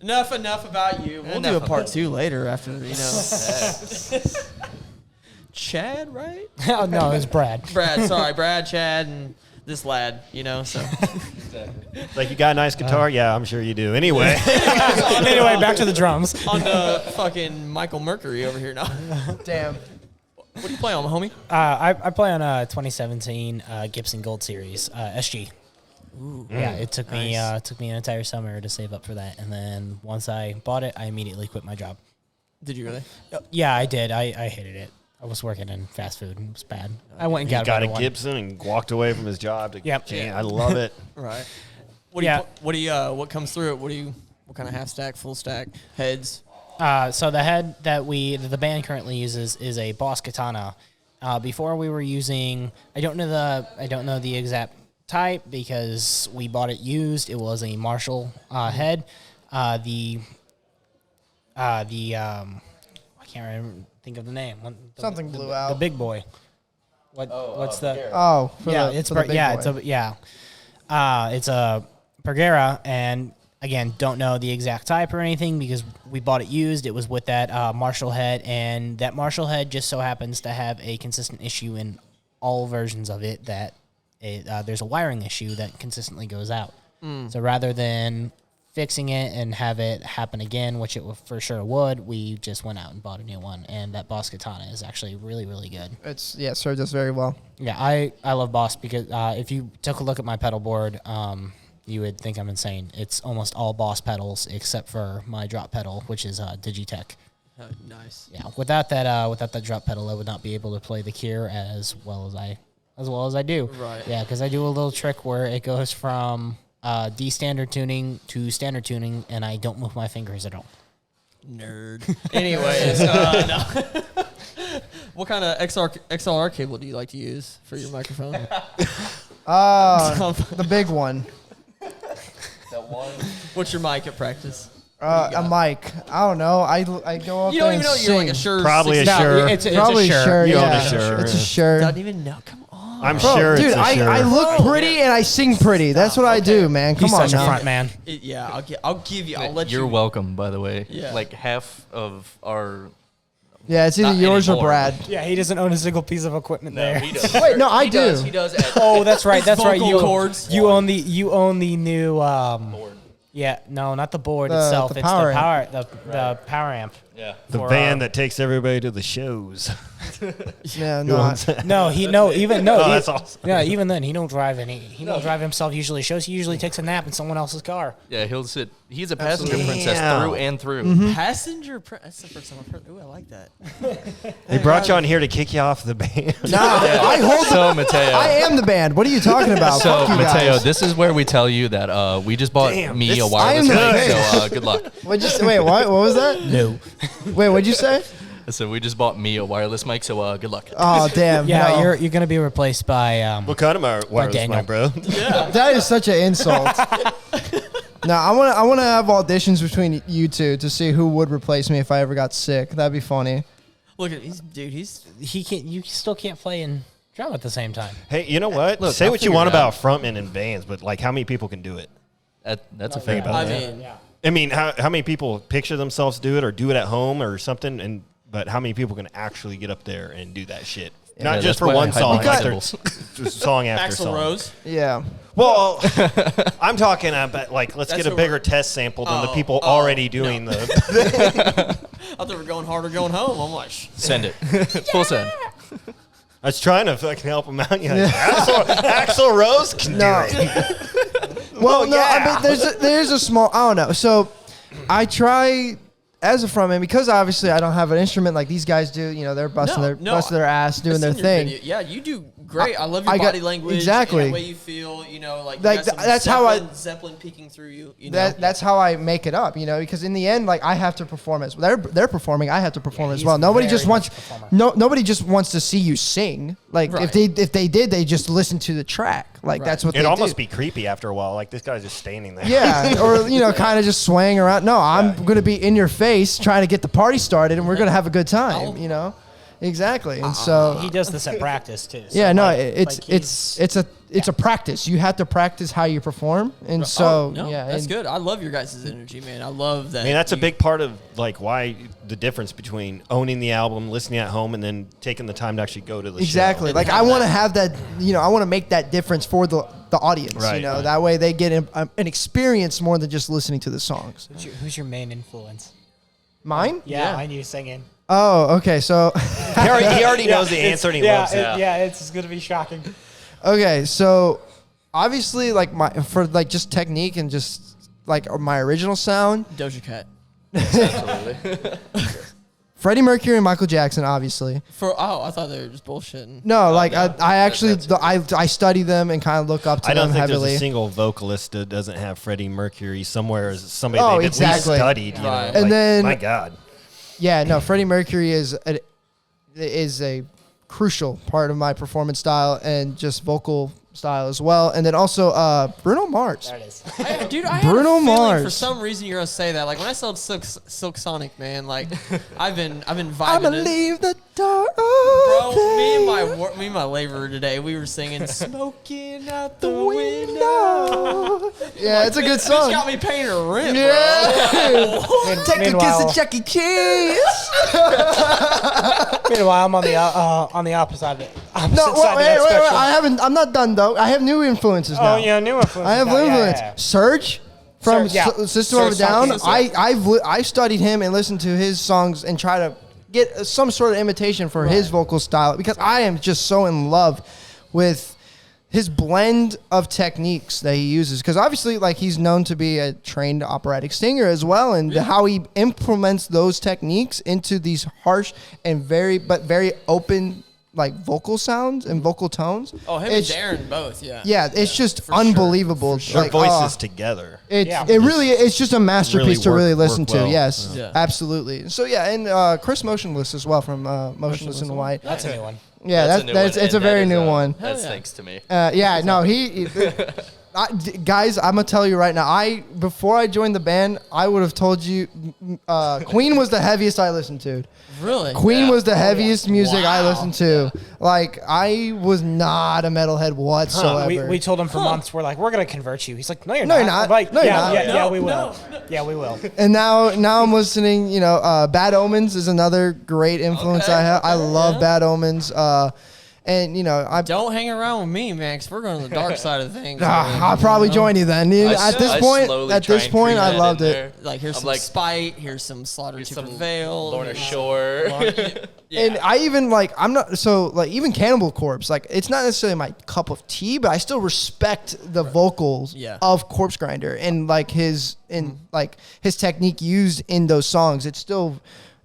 enough about you. We'll do a Enough part about 2 later after Chad, right? Oh, no, it's Brad. Brad, sorry, Brad, Chad, and this lad. So. Like, you got a nice guitar? Yeah, I'm sure you do. Anyway. Anyway, back to the drums. On the fucking Michael Mercury over here now. Damn. What do you play on, homie? I play on a 2017 Gibson Gold Series SG. Ooh. Yeah, it took me an entire summer to save up for that, and then once I bought it, I immediately quit my job. Did you really? Yeah, I did. I hated it. I was working in fast food, and it was bad. I went and He got got a one. Gibson and walked away from his job to Yep. jam. I love it. Right. Yeah. What comes through it? What kind of half stack, full stack, heads? So the head that the band currently uses is a Boss Katana. Before we were using, I don't know the exact type because we bought it used. It was a Marshall head. I can't remember, think of the name. Something blew The out. big boy. What's the? Oh, It's a Pergera, and again, don't know the exact type or anything because we bought it used. It was with that Marshall head, and that Marshall head just so happens to have a consistent issue in all versions of it that there's a wiring issue that consistently goes out. So rather than fixing it and have it happen again, which it for sure would, we just went out and bought a new one, and that Boss Katana is actually really, really good. It served us very well. Yeah, I love Boss because if you took a look at my pedal board, you would think I'm insane. It's almost all Boss pedals except for my drop pedal, which is Digitech. Oh, nice. Yeah, without that drop pedal, I would not be able to play the Cure as well as I do. Right. Yeah, because I do a little trick where it goes from D standard tuning to standard tuning, and I don't move my fingers at all. Nerd. Anyways, no. What kind of XLR cable do you like to use for your microphone? The big one. What's your mic at practice? A mic. I don't know. I go up You there don't even and know you're like a sing. Shure. Probably a 60. Shure. It's Probably a Shure. Sure. You own a Yeah, Shure. it's a Shure. Doesn't even know. Come on. I'm Bro, sure dude, it's a Shure. I look pretty and I sing pretty. That's what I do, man. Come He's on such a now. front man. Yeah, I'll give you. I'll let You're you. welcome, by the way. Yeah. Like half of our. Yeah, it's either Not yours or anymore. Brad. Yeah, he doesn't own a single piece of equipment there. he does. Wait, no, I He do. does. He does. Oh, that's right. That's right. Vocal cords. You own the new. Board. Yeah, no, not the board The itself. the It's power the power amp. Yeah. The for, van that takes everybody to the shows. Yeah, Who no. owns that? No, Oh, that's awesome. Yeah, even then he don't drive any. He don't drive himself usually shows. He usually takes a nap in someone else's car. Yeah, he'll sit. He's a passenger Absolutely. princess Damn. through and through. Passenger. That's the first time I've heard. Ooh, I like that. They brought you on here to kick you off the band. No, I hold the. So Mateo. I am the band. What are you talking about? So Fuck you Mateo, guys. this is where we tell you that we just bought Damn, me this- a wireless I am the mic. face. So good luck. What'd you say? Wait, what was that? No. Wait, what'd you say? So we just bought me a wireless mic. So good luck. Oh, damn. Yeah, no. you're gonna be replaced by What kind of wireless Daniel. mic, bro? That is such an insult. No, I want to have auditions between you two to see who would replace me if I ever got sick. That'd be funny. Look at he's he can't. You still can't play and drum at the same time. Hey, you know what? Look, Say I'll what you figure want it out. about frontmen and bands, but like, how many people can do it? That's a fair about I point. mean, I mean, how many people picture themselves do it or do it at home or something? And but how many people can actually get up there and do that shit? Yeah, Not just that's for why one I hide song, my but cymbals. just song after Axl song. Rose. Yeah. Well, I'm talking about let's That's get a what bigger we're- test sample than the Oh, people oh, already doing no. the. I thought we were going hard or going home. I'm like, Send it. Full send. I was trying to fucking help him out. You're like, Axl Rose can do No. it. Well, no, yeah. I mean, there's a small. I don't know. So, I try as a frontman because obviously I don't have an instrument like these guys do. You know, they're busting their ass doing I've their seen your thing. video. Yeah, you do great. I love your I got- body language. exactly. And the way you feel. You know, like, Like, you got some that's how Zeppelin peeking through you. You know? That's how I make it up, you know, because in the end, like I have to perform as they're performing, I have to perform as he's well. Nobody just very wants much a performer. nobody just wants to see you sing. Like Right. if they did, they just listen to the track. Like Right. that's what It'd they almost do. be creepy after a while. Like this guy's just standing there. Yeah, or you know, kind of just swaying around. No, I'm gonna be in your face trying to get the party started, and we're gonna have a good time. Oh. You know, exactly. And so He does this at practice too. So yeah, no, like- it's a practice. You have to practice how you perform, and so Oh, no, yeah, that's and- good. I love your guys' energy, man. I love that. I mean, that's a you- big part of like why the difference between owning the album, listening at home, and then taking the time to actually go to the Exactly. show. Like I want to have that, you know, I want to make that difference for the audience, you Right, know, right. that way they get an experience more than just listening to the songs. Who's your main influence? Mine? Yeah, I knew singing. Oh, okay. So, He already knows the answer and he loves it. It's going to be shocking. okay. So obviously like for like just technique and just like my original sound, Doja Cat. Absolutely. Freddie Mercury and Michael Jackson, obviously. I thought they were just bullshitting. No, like no. I actually, That's I study them and kind of look up to I don't them think heavily. there's a single vocalist that doesn't have Freddie Mercury somewhere as somebody Oh, they've at least exactly. studied. You know? Right. And Like, then- my God. Yeah, no, Freddie Mercury is a crucial part of my performance style and just vocal style as well. And then also Bruno Mars. There it is. Dude, I Bruno had a feeling Mars. for some reason you're gonna say that. Like when I saw Silk Sonic, man. Like I've been vibing. I'ma to- leave the door Bro, open. me and my labor today, we were singing "Smoking Out the the Window." window. Yeah, it's a good It's song. got me paying a rent, Yeah. Take a kiss Meanwhile- at Chuck E. Cheese. Meanwhile, I'm on the opposite side of it. No, wait. I'm not done though. I have new influences now. Oh, yeah, new influence. I have new influence. Surge from Surge, yeah. System of a Surge, Down. Surge. I've studied him and listened to his songs and try to get some sort of imitation for his vocal style because I am just so in love with his blend of techniques that he uses because obviously like he's known to be a trained operatic singer as well and how he implements those techniques into these harsh and very open like vocal sounds and vocal tones. Oh, him It's- and Darren both, yeah. yeah, it's just For sure. unbelievable. Their Like, voices together. Yeah. it really it's just a masterpiece to work- really listen work to. well. Yes, Yeah. absolutely. So yeah, and Chris Motionless as well from Motionless in White. That's a new one. Yeah, That's a new one, it's a and that very is, new one. That yeah. stinks to me. Yeah, no, guys, I'm gonna tell you right now. Before I joined the band, I would have told you, Queen was the heaviest I listened to. Really? Queen Yeah. was the heaviest music I Wow. listened to. Like I was not a metalhead whatsoever. We told him for months, we're like, we're going to convert you. He's like, no, you're No, not. you're not. We're like, No, you're yeah, not. yeah, No, we will. no. Yeah, we will. And now I'm listening. You know, Bad Omens is another great influence Okay, I have. I okay, love yeah. Bad Omens. And you know, Don't hang around with me, man, 'cause we're going to the dark side of things. man, I'll probably you know? join you then. At this point, I loved it. Like here's I'm some like- Spite, here's some Slaughter to Prevail, Lorna here's Shore. yeah. And I even I'm not so like even Cannibal Corpse, like it's not necessarily my cup of tea, but I still respect the vocals Yeah. of Corpse Grinder and like his technique used in those songs. It's still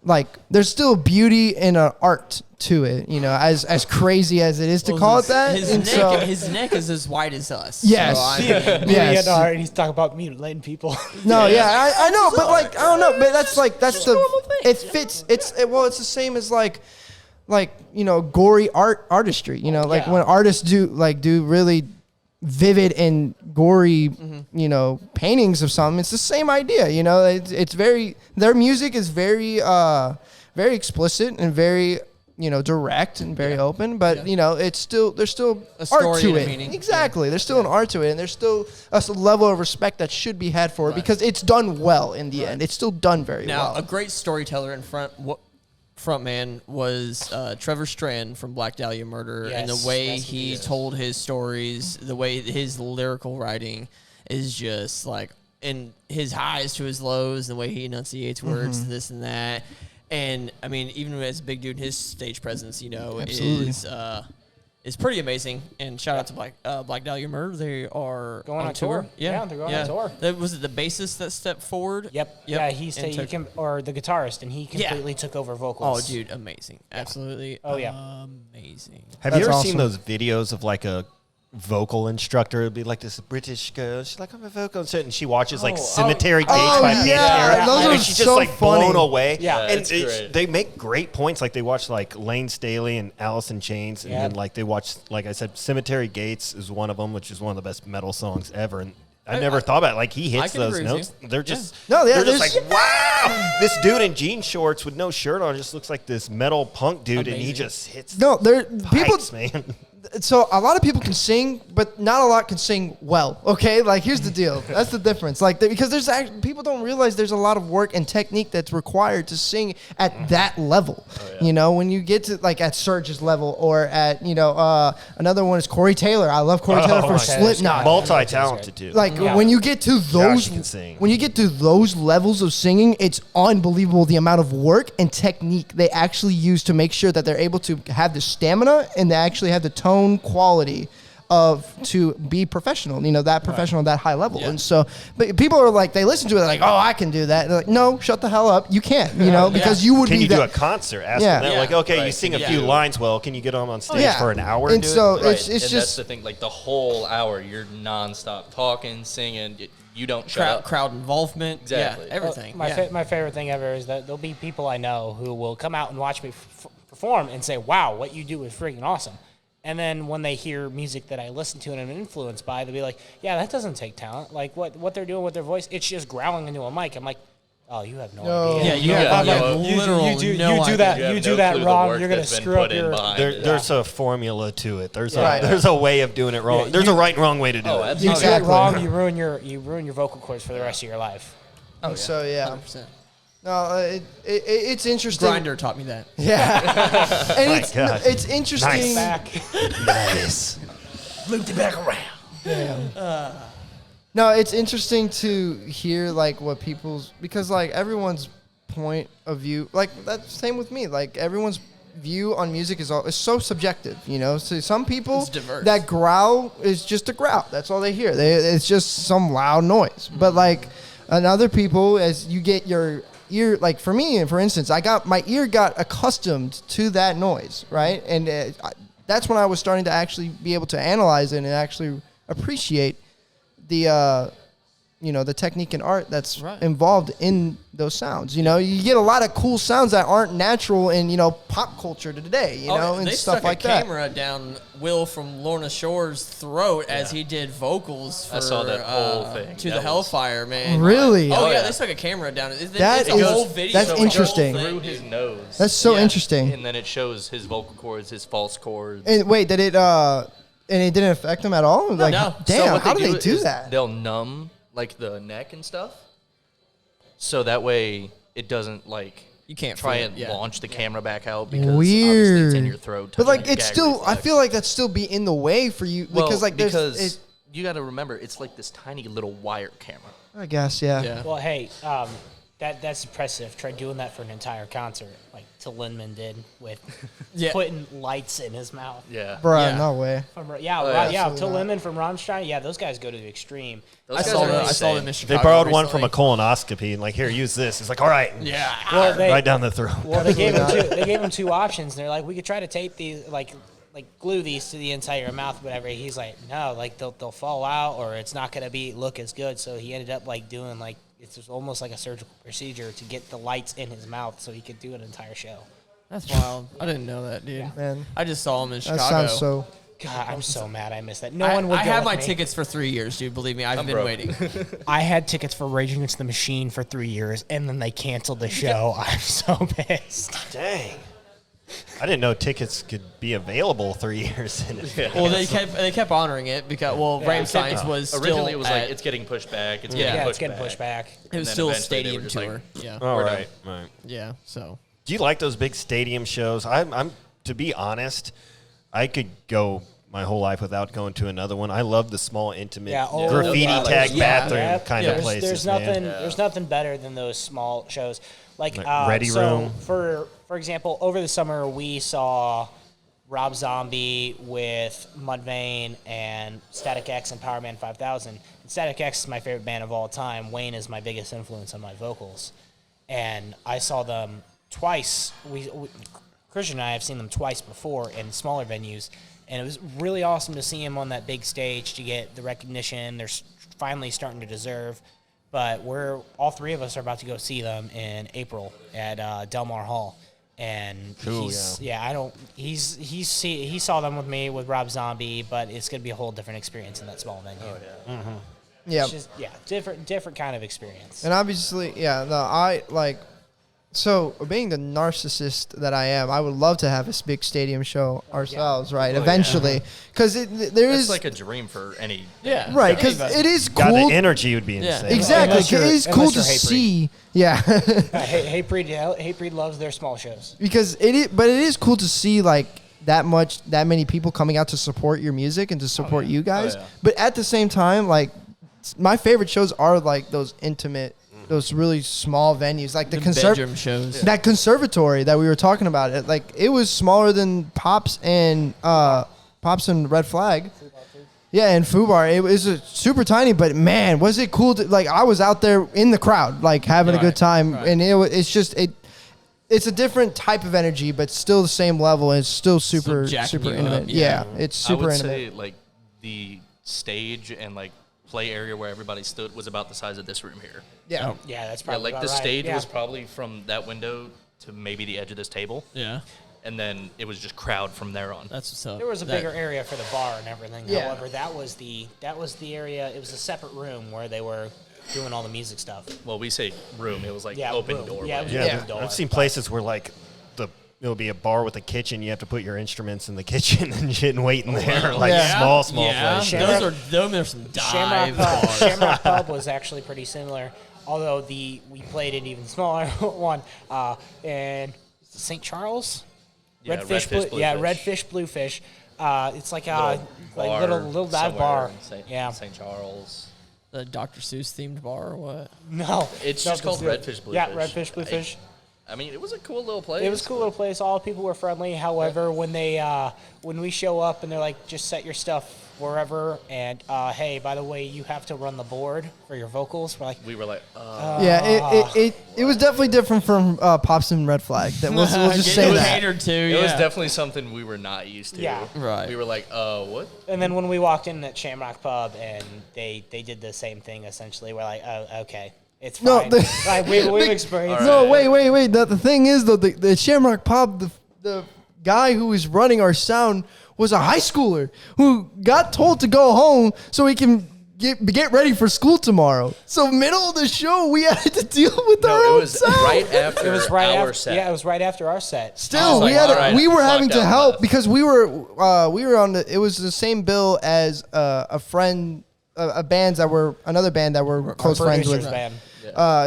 like there's still beauty and an art to it, you know, as crazy as it is to Well, call his- it that. His And neck, so- his neck is as white as us. Yes. So, I mean, Yes. Yeah, no, and he's talking about mutilating people. No, yeah, I know, but like I don't know, but that's it fits. It's the same as like you know gory artistry. You know, like Yeah. when artists do really vivid and gory, you know, paintings of something. It's the same idea. You know, it's very their music is very very explicit and very you know direct and very open, but you know it's still there's still A story art to and a it. meaning. Exactly, there's still an art to it, and there's still a level of respect that should be had for it because it's done well in the end. It's still done very now well. a great storyteller in front. frontman was Trevor Strand from Black Dahlia Murder, and Yes, the way that's what he he is. told his stories, the way his lyrical writing is just like, in his highs to his lows, the way he enunciates words, this and that. And I mean, even as a big dude, his stage presence, Absolutely. is pretty amazing. And shout out to Black Dahlia Murder. They are Going on tour. Yeah, they're going on tour. Was it the bassist that stepped forward? Yep. Yeah, or the guitarist, and he completely took over Oh, vocals. dude, amazing. Absolutely. Oh, yeah. Amazing. Have you That's ever awesome. seen those videos of like a vocal instructor? It'd be like this British girl. She's like, I'm a vocal instructor, and she watches like Cemetery Gates by Pantera. those and are she's so just like funny. blown away. Yeah. and it's great. they make great points. Like they watch like Lane Staley and Alice in Chains, and Yeah. then like they watch, like I said, Cemetery Gates is one of them, which is one of the best metal songs ever. And I never thought about it. Like he hits can those agree with notes. They're just No, yeah, they're just there's- like, wow. This dude in jean shorts with no shirt on just looks like this metal punk dude, and he Amazing. just hits No, there people. pipes, man. So a lot of people can sing, but not a lot can sing well. Okay, like here's the deal. That's the difference. Like because there's actually, people don't realize there's a lot of work and technique that's required to sing at that level. You know, when you get to like at Surge's level or at another one is Corey Taylor. I love Corey Taylor from my Slipknot. Multi-talented dude. Like Yeah. when you get to those, can sing. when you get to those levels of singing, it's unbelievable the amount of work and technique they actually use to make sure that they're able to have the stamina and they actually have the tone quality to be professional. That professional, that high level. Yeah. And so, but people are like, they listen to it they're like, oh, I can do that. They're like, no, shut the hell up. You can't. Because you would Can be you do a that. concert? Ask Yeah. them that. Yeah. Like, okay, you Right. sing a Yeah. few lines well. Can you get on stage Yeah. for an hour? And do so it? Right. it's and just that's the thing. Like the whole hour, you're nonstop talking, singing. You don't shut up. Crowd involvement. Exactly. Yeah, everything. My, yeah. my favorite thing ever is that there'll be people I know who will come out and watch me perform and say, wow, what you do is freaking awesome. And then when they hear music that I listen to and am influenced by, they'll be like, yeah, that doesn't take talent. Like what they're doing with their voice, it's just growling into a mic. I'm like, oh, you have no No. idea. Yeah, you Yeah, have yeah. like, literal you do no idea. that. You have You no do that clue the wrong. work You're gonna that's been screw put up in your. behind it. There's a formula to it. There's Right. there's a way of doing it wrong. Yeah, There's you- a right and wrong way to do Oh, it. absolutely. You do it Exactly. wrong, you ruin your vocal cords for the rest of your life. So yeah. 100%. No, it's interesting. Grinder taught me that. Yeah. And My God. it's interesting. Back. Nice. Moved it back around. No, it's interesting to hear like what people's, because like everyone's point of view, like that's same with me. Like everyone's view on music is so subjective, So some people It's diverse. that growl is just a growl. That's all they hear. It's just some loud noise. But like, and other people, as you get your ear, like for me, for instance, my ear got accustomed to that noise, right? And that's when I was starting to actually be able to analyze it and actually appreciate the the technique and art that's Right. involved in those sounds. You get a lot of cool sounds that aren't natural in pop culture today. And they stuff stuck like a that. camera down Will from Lorna Shore's throat as he did vocals for I saw that whole thing. to That the was- Hellfire, man. Really? Oh, Oh, yeah, yeah. they stuck a camera down. It's That a is- whole video. that's of the whole interesting. thing, Through dude. his nose. That's so Yeah. interesting. And then it shows his vocal cords, his false cords. And wait, did it? And it didn't affect them at all. Like, no. damn, So what how do they do is that? They'll numb like the neck and stuff, so that way it doesn't like You can't try feel it, and yeah. launch the camera back out because obviously it's in Weird. your throat. But like, touching your it's gag still. I reflex. feel like that's still be in the way for you Well, because like there's. because you got to remember it's like this tiny little wire camera. I guess yeah. Yeah. Well, hey, that's impressive. Try doing that for an entire concert, like Till Lindemann did with Yeah. putting lights in his mouth. Yeah, Bruh, Yeah. no way. Yeah, Absolutely Till not. Lindemann from Rammstein. Yeah, those guys go to the extreme. Those I guys saw are the I saw them in insane. Chicago. They borrowed one from recently. a colonoscopy and like, here, use this. He's like, all right. Yeah. Well, Right down the throat. Well, they gave him two options. They're like, we could try to tape these, like glue these to the inside of your mouth, whatever. He's like, no, like they'll fall out, or it's not gonna look as good. So he ended up like doing like it's just almost like a surgical procedure to get the lights in his mouth so he could do an entire show. That's wild. I didn't know that, dude. Man, I just saw him in that Chicago. sounds so. God, I'm so mad I missed that. No one would. I go had with my me. tickets for 3 years, dude. Believe me, I've been broke. waiting. I had tickets for Rage Against the Machine for 3 years, and then they canceled the show. I'm so pissed. Dang. I didn't know tickets could be available 3 years in advance. Well, they kept honoring it because Rammstein's was still Originally, it was like at- it's getting pushed back. It's Yeah. getting Yeah, pushed it's getting back. pushed back. it was then still a eventually they stadium were just like, tour. Yeah, All We're right. Right. yeah. So Do you like those big stadium shows? I'm to be honest, I could go my whole life without going to another one. I love the small, intimate, graffiti tag bathroom kind of places. There's nothing better than those small shows. Like Ready Room. For example, over the summer we saw Rob Zombie with Mudvayne and Static X and Powerman 5000. And Static X is my favorite band of all time. Wayne is my biggest influence on my vocals. And I saw them twice. Christian and I have seen them twice before in smaller venues. And it was really awesome to see him on that big stage to get the recognition they're finally starting to deserve. But all three of us are about to go see them in April at Del Mar Hall. And he saw them with me with Rob Zombie, but it's going to be a whole different experience in that small venue. Oh yeah. Mm-hmm. Yeah. It's just, different kind of experience. And obviously, so being the narcissist that I am, I would love to have a big stadium show ourselves, right? Eventually, because It's like a dream for any. Yeah. Right, because it is cool. God, the energy would be insane. Exactly, it is cool to see. Yeah. Hatebreed loves their small shows. Because it is cool to see like that many people coming out to support your music and to support you guys. But at the same time, like my favorite shows are like those intimate, those really small venues, like the bedroom shows. That conservatory that we were talking about. It was smaller than Pops and Red Flag. Yeah, and Fubar. It was super tiny, but man, was it cool to I was out there in the crowd, like having a good time, and it's a different type of energy, but still the same level, and it's still super intimate. Yeah, it's super intimate. I would say like the stage and like play area where everybody stood was about the size of this room here. Yeah. Yeah, that's probably like about the right. stage Yeah. was probably from that window to maybe the edge of this table. Yeah. And then it was just crowd from there on. That's what's up. There was a bigger area for the bar and everything. Yeah. However, that was the area. It was a separate room where they were doing all the music stuff. Well, we say room. It was like Yeah, open room. door. Yeah, it was Yeah, open door. I've seen places where it'll be a bar with a kitchen. You have to put your instruments in the kitchen and shit and wait in there. Like Yeah. small Yeah, places. those are some dive bars. Shamrock Pub was actually pretty similar, although we played an even smaller one in St. Charles. Yeah, Redfish, Redfish, Bluefish. It's like a little dive bar. St. Charles. The Dr. Seuss themed bar or what? No, It's just called Redfish, Bluefish. Yeah, Redfish, Bluefish. I mean, it was a cool little place. It was a cool little place. All people were friendly. However, when we show up and they're like, just set your stuff wherever, and hey, by the way, you have to run the board for your vocals. We were like, it was definitely different from Pops and Red Flag. We'll just say It was that. catered to. it was definitely something we were not used to. Yeah. Right. We were like, what? And then when we walked in at Shamrock Pub and they did the same thing essentially, we're like, oh, okay, it's No, fine. the- Like, we've experienced. No, wait. The thing is, though, the Shamrock Pub, the guy who was running our sound was a high schooler who got told to go home so he can get ready for school tomorrow. So middle of the show, we had to deal with our own sound. Right after It was right our after. set. Yeah, it was right after our set. Still, like, we had all right, we were having fuck to that help left. because we were on the. It was the same bill as a friend, another band that we're close friends with. Producers band.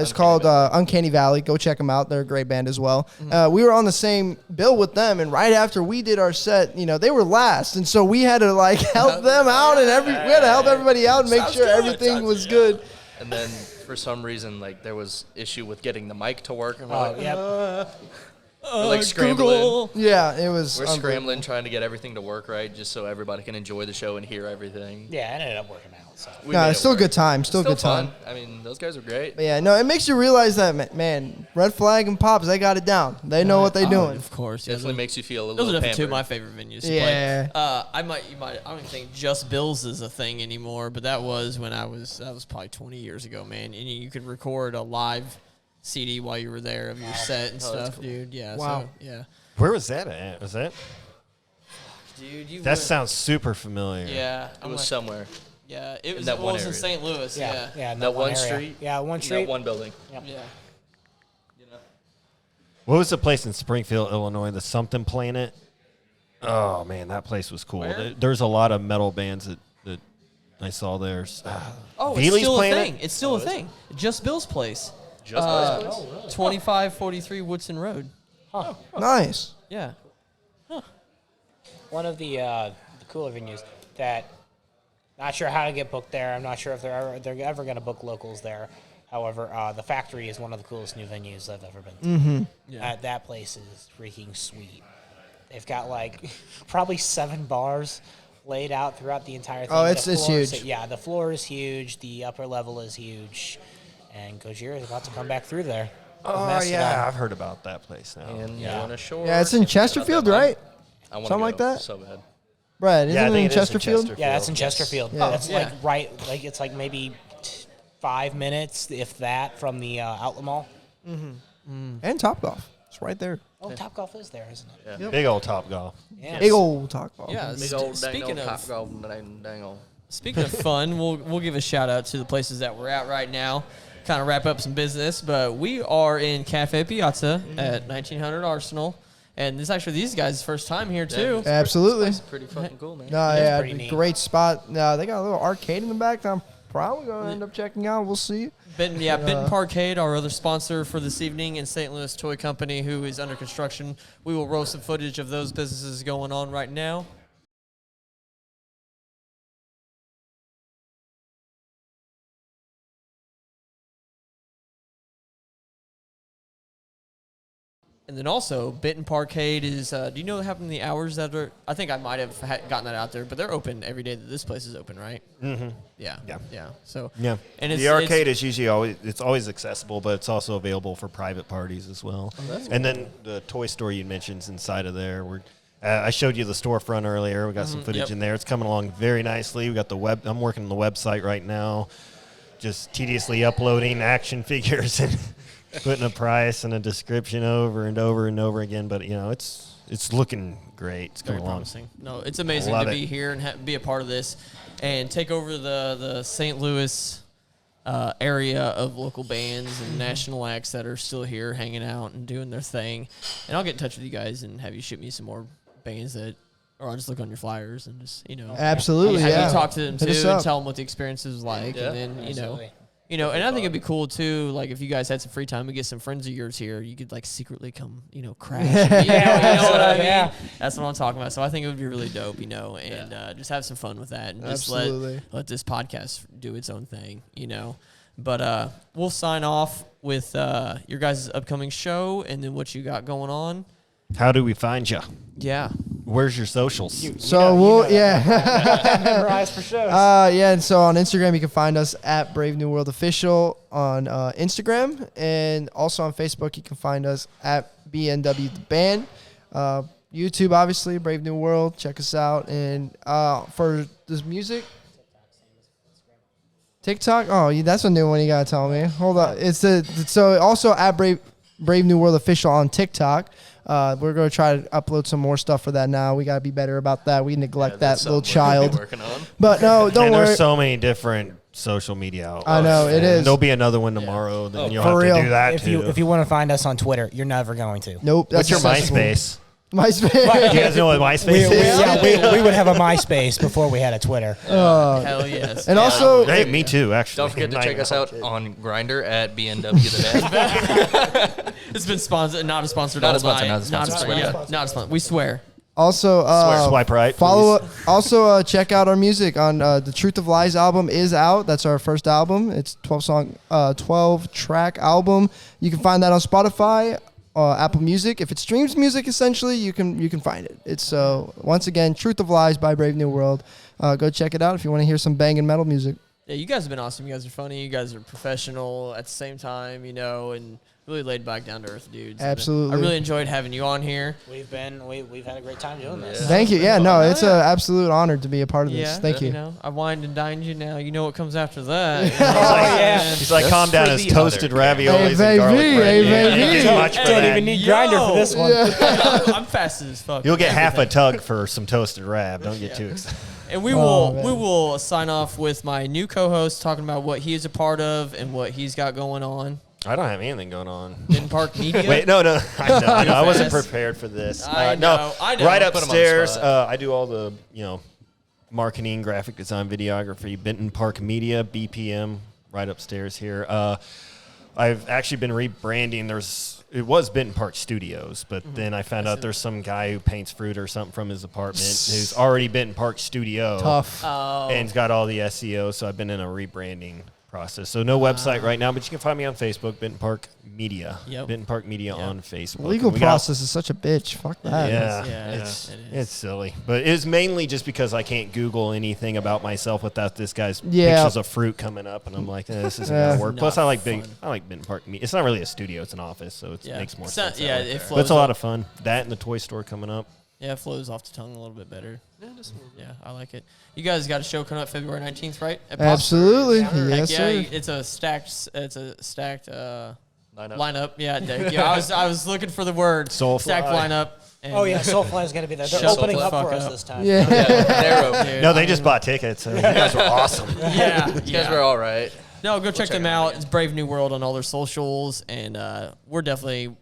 It's called Uncanny Valley. Go check them out. They're a great band as well. We were on the same bill with them, and right after we did our set, they were last, and so we had to help them out, and we had to help everybody out and make sure everything was good. And then for some reason, there was issue with getting the mic to work, and we're Yep. scrambling. Yeah, it was. We're scrambling, trying to get everything to work right, just so everybody can enjoy the show and hear everything. Yeah, it ended up working out. So. We No, made it's it still work. good time. Still good fun. time. I mean, those guys are great. But yeah, no, it makes you realize that man, Red Flag and Pops, they got it down. They know what they're doing. Of course. Definitely makes you feel a Those little are definitely two of pampered. my favorite venues to Yeah. play. I don't even think Just Bills is a thing anymore, but that was when that was probably 20 years ago, man. And you could record a live CD while you were there of your set and stuff, dude. Yeah. Wow. So, yeah. Where was that at? Was that? Dude, you That would- sounds super familiar. Yeah. It was somewhere. Yeah, it was, that well, one it was in area. St. Louis. Yeah. Yeah, in That one area. street. Yeah, one In street. that one building. Yeah. You know? What was the place in Springfield, Illinois? The Something Planet. Oh man, that place was cool. Where? There's a lot of metal bands that I saw there. Oh, Veely's it's still Planet? a thing. It's still a thing. Just Bill's place. Just Bill's place? 2543 Woodson Road. Nice. Yeah. One of the cooler venues that not sure how to get booked there. I'm not sure if they're ever going to book locals there. However, the Factory is one of the coolest new venues I've ever been to. Mm-hmm. Yeah. That place is freaking sweet. They've got like probably 7 bars laid out throughout the entire thing. Oh, it's floor huge. Yeah, the floor is huge. The upper level is huge. And Gojira is about to come back through there. Oh, yeah. I've heard about that place now. And Yeah. on a shore. Yeah, it's in Chesterfield, right? I wanna Something go like that? So bad. Brad, Yeah, I isn't it think in it is in Chesterfield? Chesterfield. Yeah, that's in Yes. Chesterfield. Yeah. That's Yeah. like right, like it's like maybe 5 minutes, if that, from the outlet mall. And Topgolf. It's right there. Oh, Topgolf is there, isn't it? Yeah. Big old Top Golf. Yeah. Big old Topgolf. Yeah. Big old Speaking dangle, of top golf, dangle. Speaking of fun, we'll give a shout out to the places that we're at right now. Kind of wrap up some business, but we are in Cafe Piazza at 1900 Arsenal, and this is actually these guys' first time here too. Absolutely. It's pretty fucking cool, man. No, That's yeah, pretty neat. great spot. They got a little arcade in the back that I'm probably going to end up checking out. We'll see. Benton Parkade, our other sponsor for this evening, and St. Louis Toy Company, who is under construction. We will roll some footage of those businesses going on right now. And then also, Benton Parkade is, do you know how many hours that are? I think I might have gotten that out there, but they're open every day that this place is open, right? Mm-hmm. Yeah. Yeah. Yeah. So, Yeah. and it's, the arcade is usually always accessible, but it's also available for private parties as well. And then the toy store you mentioned is inside of there. I showed you the storefront earlier. We got some footage in there. It's coming along very nicely. We got the web. I'm working on the website right now, just tediously uploading action figures and putting a price and a description over and over and over again. But it's looking great. It's very coming along. promising. No, it's amazing Love to it. be here and be a part of this and take over the St. Louis area of local bands and national acts that are still here hanging out and doing their thing. And I'll get in touch with you guys and have you ship me some more bands that, or I'll just look on your flyers and just, Absolutely, have yeah. you talk to them Hit us too and up. tell them what the experience is like. Yeah, And then, absolutely. and I think it'd be cool too, like if you guys had some free time, we get some friends of yours here, you could like secretly come, crash. You know what I mean? Yeah. That's what I'm talking about. So I think it would be really dope, and just have some fun with that and just Absolutely. let this podcast do its own thing, But we'll sign off with your guys' upcoming show and then what you got going on. How do we find you? Yeah. Where's your socials? Memorize for shows. And so on Instagram, you can find us at Brave New World Official on Instagram. And also on Facebook, you can find us at BNW The Band. YouTube, obviously, Brave New World. Check us out. And for this music, TikTok? Oh, that's a new one you got to tell me. Hold on. So also at Brave New World Official on TikTok. We're going to try to upload some more stuff for that now. We got to be better about that. We neglect that little child. Working on. But no, don't worry. There's so many different social media outlets. I know, it is. There'll be another one tomorrow. Then you'll for have real. to do that if too. you want to find us on Twitter, you're never going to. Nope. What's your accessible. MySpace? MySpace. Do you guys know what MySpace is? we would have a MySpace before we had a Twitter. Hell yes. And also, Hey, me too, actually. Don't forget to Not check even us out kid. on Grindr at BNW The Band. It's been sponsored, not a sponsored. Not a all sponsor, night. not a sponsor, Not a but sponsor. Not a sponsor. We swear. also Swipe right. follow. please. Also, check out our music on the Truth of Lies album is out. That's our first album. It's 12 track album. You can find that on Spotify, Apple Music. If it streams music, essentially, you can find it. It's once again Truth of Lies by Brave New World. Go check it out if you want to hear some banging metal music. Yeah, you guys have been awesome. You guys are funny. You guys are professional at the same time, and really laid back, down to earth dudes. And Absolutely. I really enjoyed having you on here. We've had a great time doing this. Thank you. Yeah, no, it's an absolute honor to be a part of this. Yeah, Thank you. I wined and dined you. Now you know what comes after that. He's like, calm down. His the toasted other raviolis and baby, garlic bread. hey, You baby. get much for Don't that. even need Yo. Grinder for this one. I'm fast as fuck. You'll get half a Everything. tug for some toasted rab. Don't get too excited. And we Oh, will sign off with my new co-host talking about what he is a part of and what he's got going on. I don't have anything going on. Benton Park Media. Wait, no. I know. I wasn't Fast. prepared for this. I No, know, I know. right Put 'em on the upstairs, spot. I do all the, marketing, graphic design, videography, Benton Park Media, BPM, right upstairs here. I've actually been rebranding. It was Benton Park Studios, but then I found out there's some guy who paints fruit or something from his apartment who's already Benton Park Studio. Tough. And he's got all the SEO, so I've been in a rebranding process. So no website right now, but you can find me on Facebook, Benton Park Media. Yep. Benton Park Media on Facebook. Legal process is such a bitch. Fuck that. It's silly. But it's mainly just because I can't Google anything about myself without this guy's Yeah. pictures of fruit coming up, and I'm like, this isn't gonna work. Plus, I like Benton Park Media. It's not really a studio; it's an office, so it makes more sense. Yeah, that way. it flows. But it's a lot of fun. That and the toy store coming up. Yeah, it flows off the tongue a little bit better. Yeah, I like it. You guys got a show coming up February 19th, right? At Pops? Absolutely. Heck Yes, yeah, sir. it's a stacked Lineup. lineup. Yeah, I was looking for the word Soulfly. stacked lineup. And Oh yeah, Soulfly's gonna be there. They're Shut opening the up fuck for us up. this time. Yeah. Dude, No, they just bought tickets. So you guys were awesome. Yeah, You guys were all right. No, go check them them out. again. It's Brave New World on all their socials, and we're definitely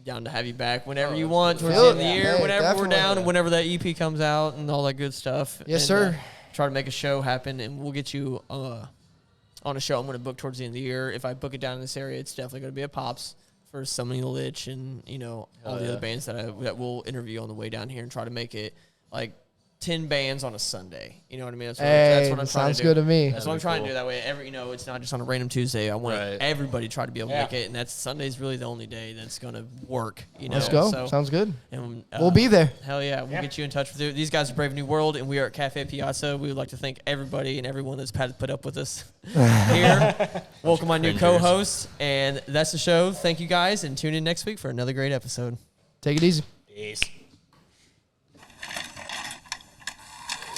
down to have you back whenever you want towards the end of the year, Hey, whenever we're definitely. down, and whenever that EP comes out, and all that good stuff. Yes, And, sir. try to make a show happen, and we'll get you on a show I'm going to book towards the end of the year. If I book it down in this area, it's definitely going to be a Pops for Summoning the Lich, and all the other bands that we'll interview on the way down here, and try to make it like 10 bands on a Sunday. You know what I mean? That's what I'm trying sounds to do. good to me. That's what I'm trying to do. That way, it's not just on a random Tuesday. I want everybody to try to be able to make it, and that's Sunday's really the only day that's going to work. Let's go. So, Sounds good. and, We'll be there. Hell yeah, we'll get you in touch with you. These guys are Brave New World, and we are at Cafe Piazza. We would like to thank everybody and everyone that's put up with us here. Welcome my new co-host, and that's the show. Thank you guys, and tune in next week for another great episode. Take it easy. Peace.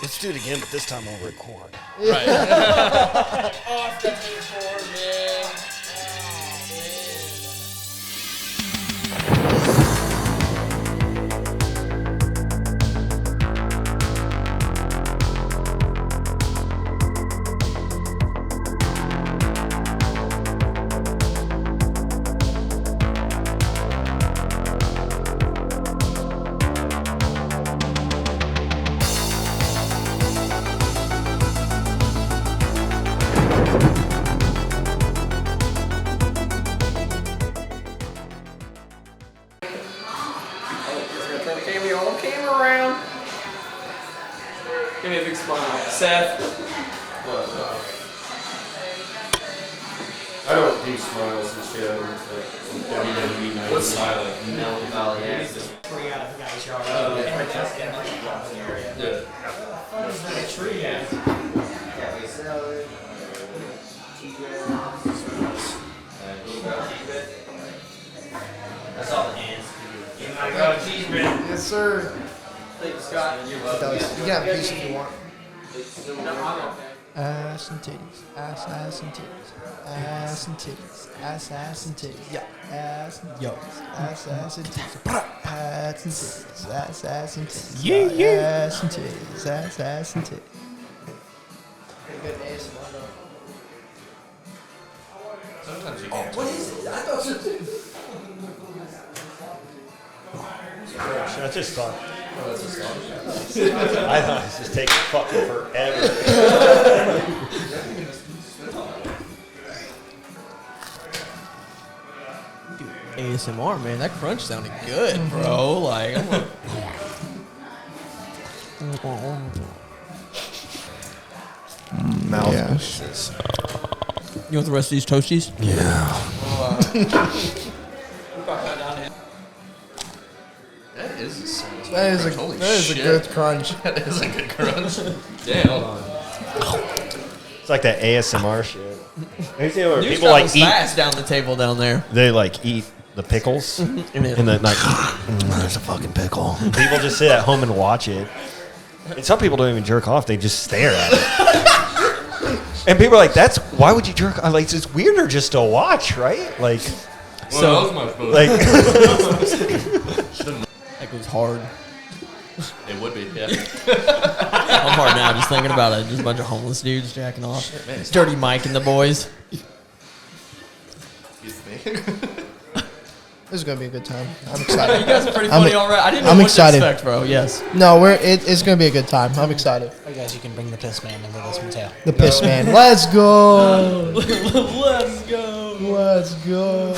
Let's do it again, but this time I'll record. Turn the camera around. Give me a big smile. Seth. I don't do smiles and shit. WWE night. What's smiling? No, Valley. 3 out of the guys yard. That's all the hands. Yes, sir. Thank you, Scott. You can have a piece if you want. Ass and titties, ass and titties, ass and titties, ass and titties, yeah, ass and titties, ass and titties, ass and titties, ass and titties, yeah, ass and titties, ass and titties. Good ASMR though. Sometimes you can't. What is it? I thought so too. I just thought. I thought it was just taking fucking forever. ASMR, man. That crunch sounded good, bro. Like, I'm like, Mouth. you want the rest of these toasties? That is That is a Holy that shit. is a good crunch. That is a good crunch. Damn. Hold on. It's like that ASMR shit. You see where News people like travels eat. fast down the table down there. They like eat the pickles, and then like, there's a fucking pickle. People just sit at home and watch it. And some people don't even jerk off; they just stare at it. And people are like, "That's why would you jerk off? Like, it's weirder just to watch, right? Like, So, like." that goes hard. It would be, yeah. I'm hard now just thinking about it. Just a bunch of homeless dudes jacking off. Dirty Mike and the boys. This is gonna be a good time. I'm excited. You guys are pretty I'm- funny already. I didn't know I'm what excited. to expect, bro. Yes. No, it's gonna be a good time. I'm excited. I guess you can bring the piss man into this one too. The piss man. Let's go. Let's go. Let's go.